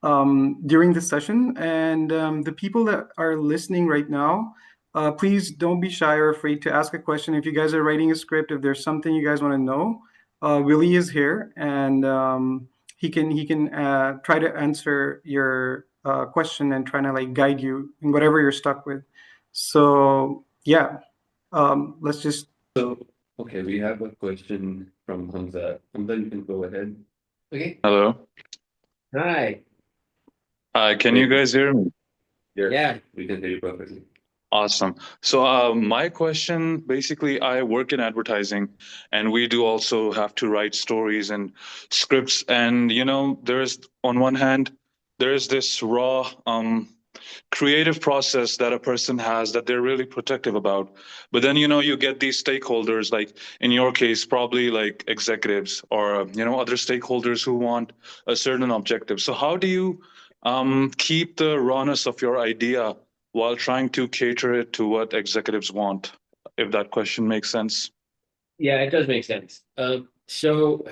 during the session. And the people that are listening right now, please don't be shy or afraid to ask a question. If you guys are writing a script, if there's something you guys want to know, Willie is here, and he can try to answer your question, and trying to like guide you in whatever you're stuck with. So yeah, let's just. Okay, we have a question from Hamza. Hamza, you can go ahead. Okay. Hello. Hi. Hi, can you guys hear me? Yes, Yeah. we can hear you perfectly. Awesome. So my question, basically, I work in advertising, and we do also have to write stories and scripts. And there's, on one hand, there's this raw creative process that a person has that they're really protective about. But then you get these stakeholders, like in your case, probably like executives, or other stakeholders who want a certain objective. So how do you keep the rawness of your idea while trying to cater it to what executives want, if that question makes sense? Yeah, it does make sense. So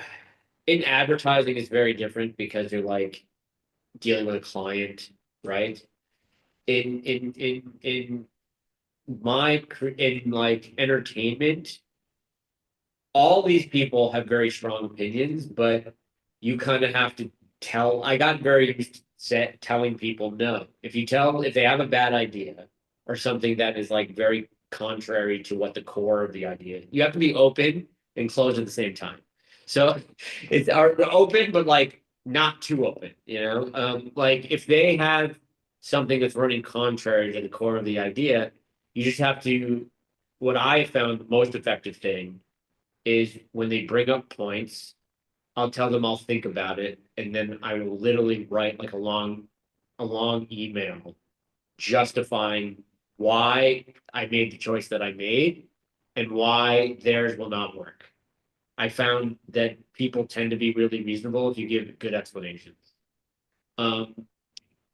in advertising, it's very different, because you're like dealing with a client, right? In like entertainment, all these people have very strong opinions, but you kind of have to tell. I got very used to telling people no. If they have a bad idea, or something that is like very contrary to what the core of the idea, you have to be open and closed at the same time. So it's open, but like not too open, like if they have something that's running contrary to the core of the idea, you just have to, what I found the most effective thing is when they bring up points, I'll tell them I'll think about it, and then I will literally write like a long email justifying why I made the choice that I made and why theirs will not work. I found that people tend to be really reasonable if you give good explanations.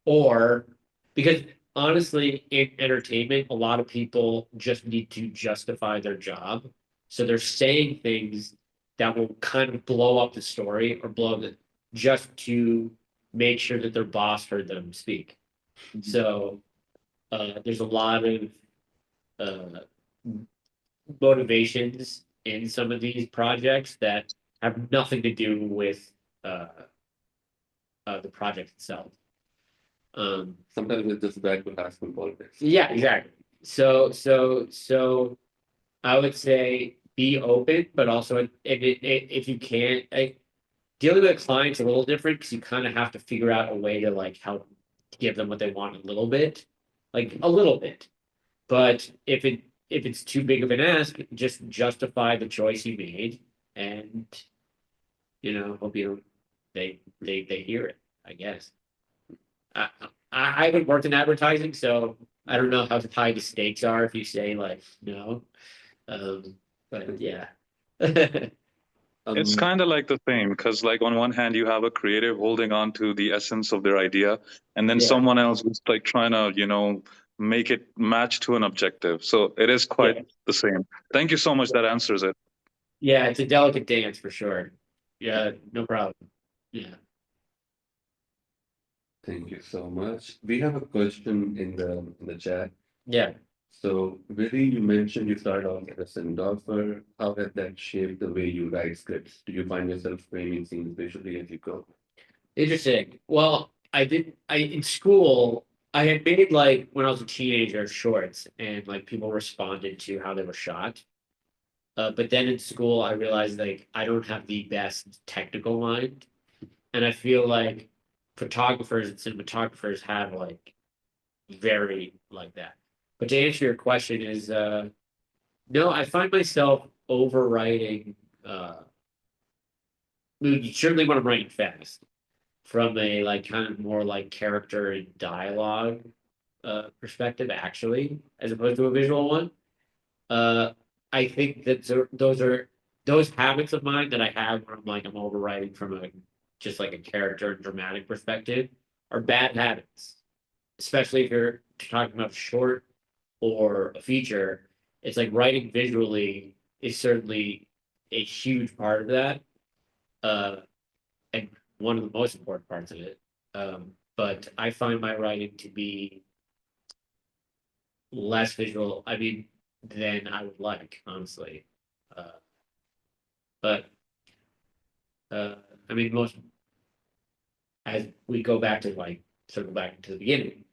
Or because honestly, in entertainment, a lot of people just need to justify their job. So they're saying things that will kind of blow up the story or blow up the just to make sure that their boss heard them speak. So there's a lot of uh, motivations in some of these projects that have nothing to do with uh, the project itself. Sometimes it's just bad to ask in politics. Yeah, exactly. So I would say be open, but also if you can't, dealing with clients a little different because you kind of have to figure out a way to like help give them what they want a little bit, like a little bit. But if it's too big of an ask, just justify the choice you made, and hope they hear it. I guess. I I haven't worked in advertising, so I don't know how high the stakes are if you say like no. But yeah. It's Um, kind of like the same because, like, on one hand, you have a creative holding on to the essence of their idea, and then Yeah. someone else who's like trying to, make it match to an objective. So it is quite Yeah. the same. Thank you so much. That answers it. Yeah, it's a delicate dance for sure. Yeah, no problem. Yeah. Thank you so much. We have a question in the chat. Yeah. So, Willie, you mentioned you started off as a cinematographer. How has that shaped the way you write scripts? Do you find yourself framing scenes visually as you go? Interesting. Well, I in school, I had made like when I was a teenager shorts and like people responded to how they were shot. But then in school, I realized like I don't have the best technical mind. And I feel like photographers and cinematographers have like very like that. But to answer your question is no, I find myself overwriting certainly when I'm writing fast from a like kind of more like character and dialogue perspective actually, as opposed to a visual one. Uh I think that those habits of mine that I have where I'm like I'm overwriting from a just like a character and dramatic perspective are bad habits. Especially if you're talking about a short or a feature, it's like writing visually is certainly a huge part of that. Uh and one of the most important parts of it. But I find my writing to be less visual, I mean, than I would like, honestly. Uh, but uh, I mean, most as we go back to like circle back to the beginning,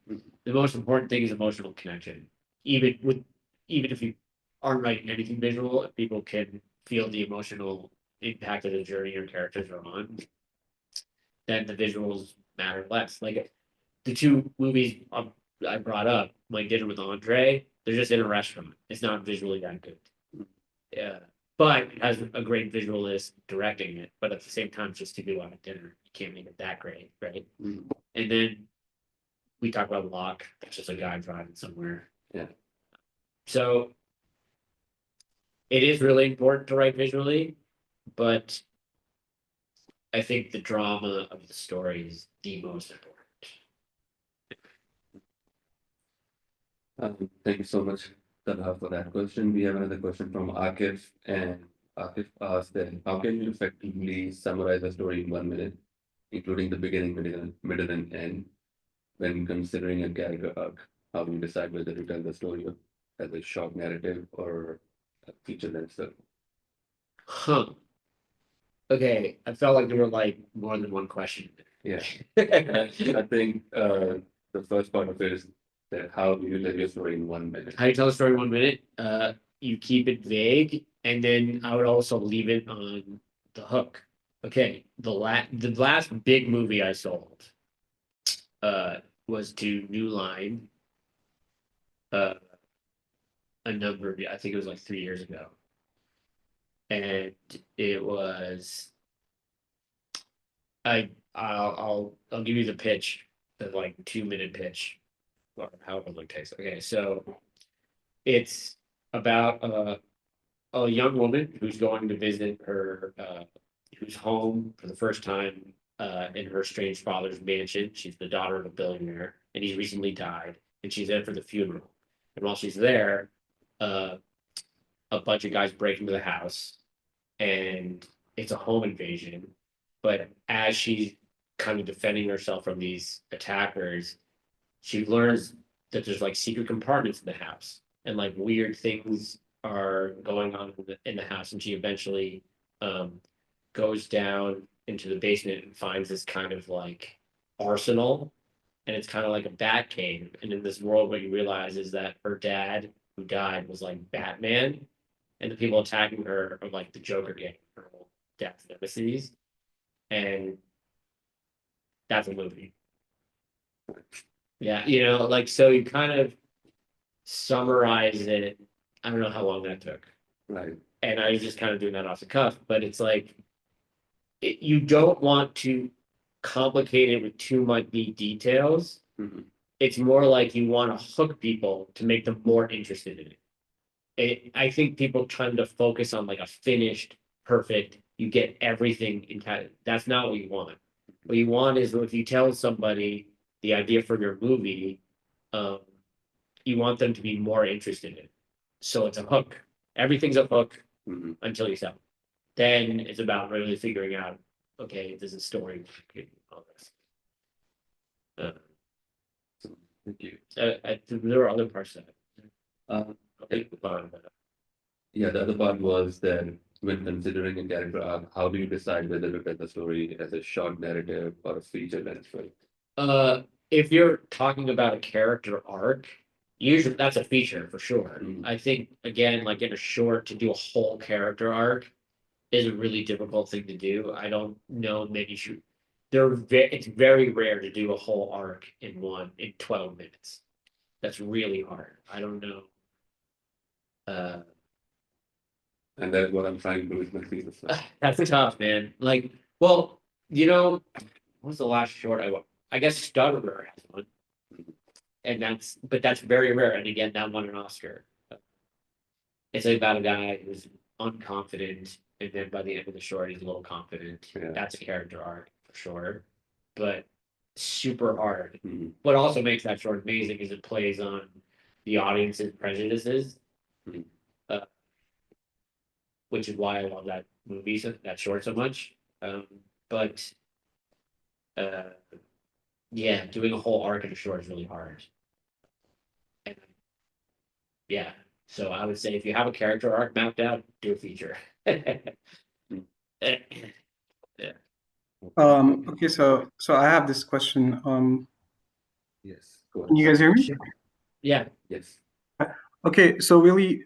the most important thing is emotional connection. Even if you aren't writing anything visual, if people can feel the emotional impact of the journey your characters are on, then the visuals matter less. Like the two movies I brought up, like Dinner with Andre, they're just in a restaurant. It's not visually that good. Yeah, but it has a great visualist directing it. But at the same time, it's just to do on a dinner. You can't make it that great, right? Mm. And then we talk about Locke. That's just a guy driving somewhere. Yeah. So it is really important to write visually, but I think the drama of the story is the most important. Thank you so much, Talha, for that question. We have another question from Akif, and Akif asked that how can you effectively summarize a story in 1 minute, including the beginning, middle, and end, when considering a character arc? How do you decide whether to tell the story as a short narrative or a feature length film? Huh. Okay, I felt like there were like more than one question. Yeah. I think the first part of it is that how do you tell your story in 1 minute? How do you tell a story in 1 minute? You keep it vague, and then I would also leave it on the hook. Okay, the last big movie I sold was to New Line uh I think it was like 3 years ago. And it was I'll give you the pitch, the like 2 minute pitch, or however long it takes. Okay, so it's about a young woman who's going to visit her who's home for the first time in her estranged father's mansion. She's the daughter of a billionaire, and he's recently died, and she's there for the funeral. And while she's there, uh, a bunch of guys break into the house, and it's a home invasion. But as she's kind of defending herself from these attackers, she learns that there's like secret compartments in the house, and like weird things are going on in the house, and she eventually um, goes down into the basement and finds this kind of like arsenal, and it's kind of like a bat cave. And in this world, what you realize is that her dad, who died, was like Batman, and the people attacking her are like the Joker gang, her whole death nemesis, and that's a movie. Yeah, like so you kind of summarize it. I don't know how long that took. Right. And I was just kind of doing that off the cuff, but it's like you don't want to complicate it with too much details. Mhm. It's more like you want to hook people to make them more interested in it. I think people tend to focus on like a finished, perfect, you get everything in kind of, that's not what you want. What you want is if you tell somebody the idea for your movie, um, you want them to be more interested in it. So it's a hook. Everything's a hook Mhm. until you sell. Then it's about really figuring out, okay, there's a story. All this. Thank you. There are other parts of it. Uh, I'll take the bottom of it. yeah, the other part was that when considering a character arc, how do you decide whether to tell the story as a short narrative or a feature length film? If you're talking about a character arc, usually that's a feature for sure. Mhm. I think again, like in a short, to do a whole character arc is a really difficult thing to do. I don't know many shoot. It's very rare to do a whole arc in 12 minutes. That's really hard. I don't know. And that's what I'm trying to do with my thesis. That's tough, man. Like, well, what was the last short I watched? I guess Stutterer has one. And that's very rare. And again, that won an Oscar. It's about a guy who's unconfident, and then by the end of the short, he's a little confident. Yeah. That's a character arc for sure, but super hard. Mhm. What also makes that short amazing is it plays on the audience's prejudices, Mhm. which is why I love that movie, that short so much. But yeah, doing a whole arc in a short is really hard. And yeah, so I would say if you have a character arc mapped out, do a feature. Okay, so I have this question. Yes. Go Can you ahead. guys hear me? Yeah. Yes. Okay, so really,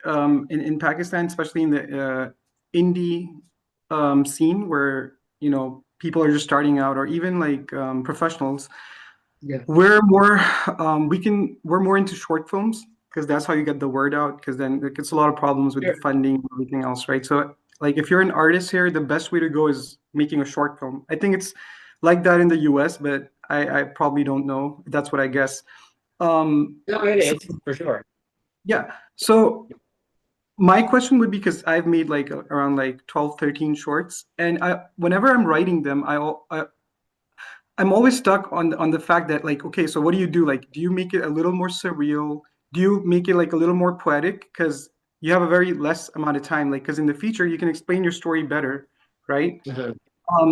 in Pakistan, especially in the indie scene where, people are just starting out, or even like professionals, Yeah. we're more we're more into short films because that's how you get the word out, because then it gets a lot of problems with the Sure. funding and everything else, right? So like if you're an artist here, the best way to go is making a short film. I think it's like that in the US, but I probably don't know. That's what I guess. No, it So, is for sure. yeah. So my question would be, because I've made like around like 12, 13 shorts, and whenever I'm writing them, I'm always stuck on the fact that, like, okay, so what do you do? Like, do you make it a little more surreal? Do you make it like a little more poetic? Because you have a very less amount of time. Like, because in the feature you can explain your story better, right?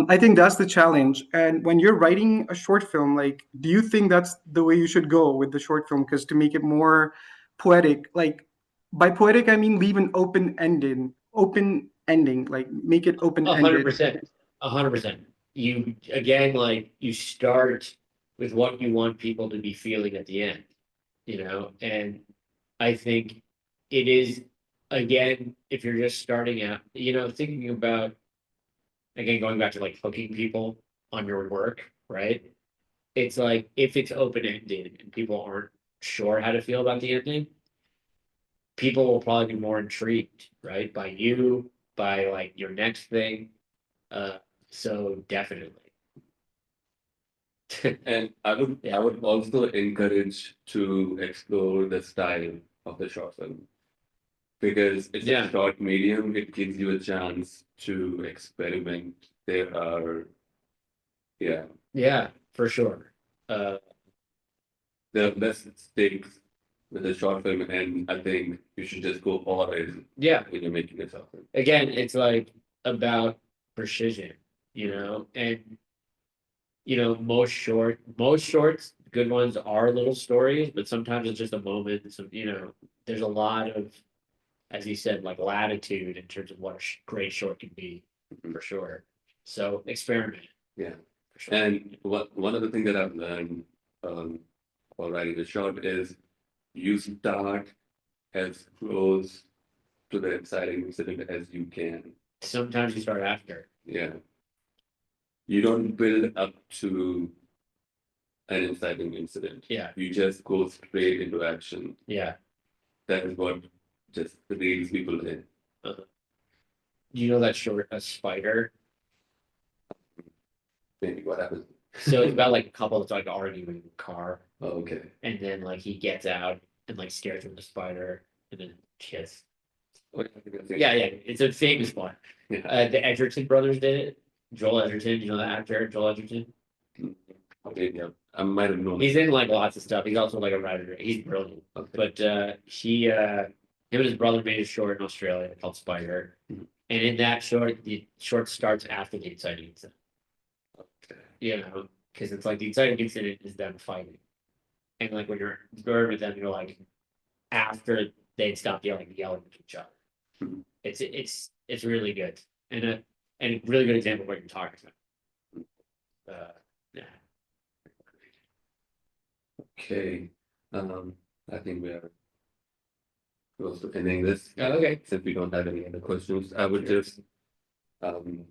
I think that's the challenge. And when you're writing a short film, like, do you think that's the way you should go with the short film? Because to make it more poetic, like by poetic I mean leave an open ending, like make it open ended. 100%. 100%. You again, like you start with what you want people to be feeling at the end, and I think it is again, if you're just starting out, thinking about again going back to like hooking people on your work, right? It's like if it's open ended and people aren't sure how to feel about the ending, people will probably be more intrigued, right? By you, by like your next thing. So definitely. And I would also encourage to explore the style of the short film because it's Yeah. a short medium. It gives you a chance to experiment. There are, yeah, Yeah, for sure. there are less stakes with a short film, and I think you should just go all in Yeah, when you're making a short film. again, it's like about precision, and most shorts, good ones are little stories, but sometimes it's just a moment. Some, there's a lot of, as you said, like latitude in terms of what a great short can be, for sure. So experiment, Yeah. for sure. And one of the things that I've learned while writing a short is you start as close to the exciting incident as you can. Sometimes you start after. Yeah. You don't build up to an exciting incident. Yeah, You just go straight into action. yeah. That is what just reels people in. You know that short, a spider. Maybe what happens. So it's about like a couple that's like arguing in a car, Oh, okay. and then like he gets out and like stares at the spider, and then kiss. Okay, I think I've seen it. Yeah, yeah, it's a famous one. Yeah. The Edgerton brothers did it. Joel Edgerton, you know the actor, Joel Edgerton? Okay, yeah. I might have known. He's in like lots of stuff. He's also like a writer. He's brilliant. Okay. But him and his brother made a short in Australia called Spider. Mhm. And in that short, the short starts after the exciting incident. Okay. Because it's like the exciting incident is them fighting. And like when you're bird with them, you're like after they'd stopped yelling at each other. Mhm. It's really good. And a really good example of what you're talking about. Yeah. Okay. I think we are close to ending this. Oh, okay. Since we don't have any other questions, I would just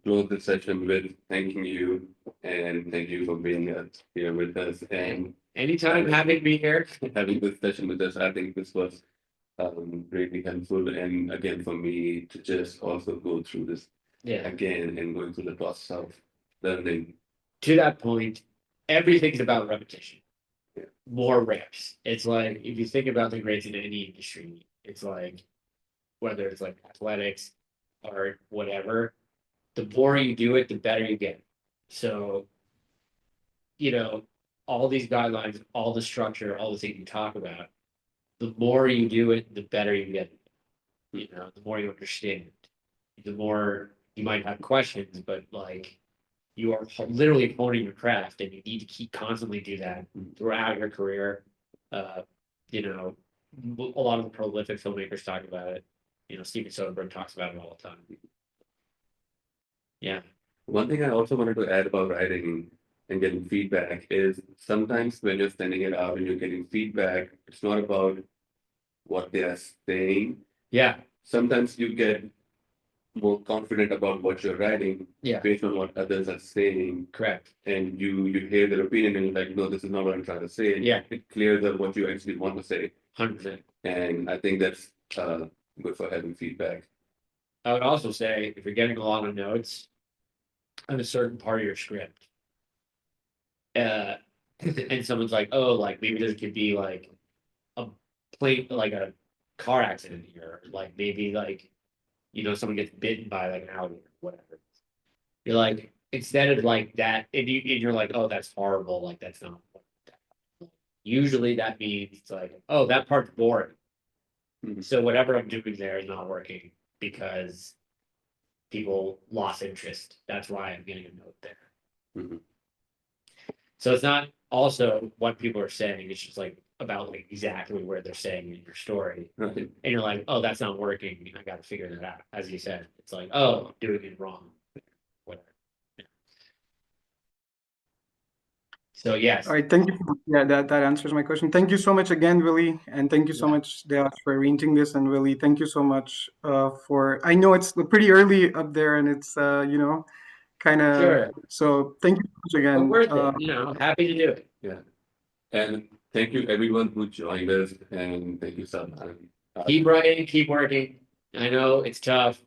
close the session with thanking you and thank you for being here with us and Anytime, happy to be here. having this session with us. I think this was greatly helpful and again for me to just also go through this Yeah. again and going through the process of learning. To that point, everything's about repetition. Yeah. More reps. It's like if you think about the greats in any industry, it's like whether it's like athletics or whatever, the more you do it, the better you get. So, all these guidelines, all the structure, all the things you talk about, the more you do it, the better you get. The more you understand, the more you might have questions, but like you are literally honing your craft and you need to keep constantly do that throughout your career. A lot of the prolific filmmakers talk about it. Steven Soderbergh talks about it all the time. Yeah. One thing I also wanted to add about writing and getting feedback is sometimes when you're sending it out and you're getting feedback, it's not about what they are saying. Yeah. Sometimes you get more confident about what you're writing Yeah. based on what others are saying, Correct. and you hear their opinion and you're like, no, this is not what I'm trying to say. Yeah. It clears up what you actually want to say. 100%. And I think that's good for having feedback. I would also say if you're getting a lot of notes on a certain part of your script, and someone's like, oh, like maybe there could be like a plane, like a car accident here, like maybe like someone gets bitten by like an alligator, whatever. You're like, instead of like that, and you're like, oh, that's horrible, like that's not. Usually that means it's like, oh, that part's boring. Mhm. So whatever I'm doing there is not working because people lost interest. That's why I'm getting a note there. Mhm. So it's not also what people are saying, it's just like about like exactly where they're saying in your story. Right. And you're like, oh, that's not working. I got to figure that out. As you said, it's like, oh, I'm doing it wrong. Whatever. Yeah. So yes. All right, thank you. Yeah, that answers my question. Thank you so much again, Willie, and thank you so much, Diyach, for arranging this. And Willie, thank you so much for. I know it's pretty early up there, and it's kind of. Sure. So thank you so much again. But worth it. Happy to do it. Yeah. And thank you everyone who joined us, and thank you, Salman. Keep writing, keep working. I know it's tough,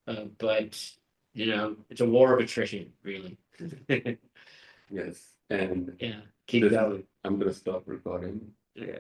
but it's a war of attrition, really. Yes, and Yeah, keep this- going. I'm gonna stop recording. Yeah.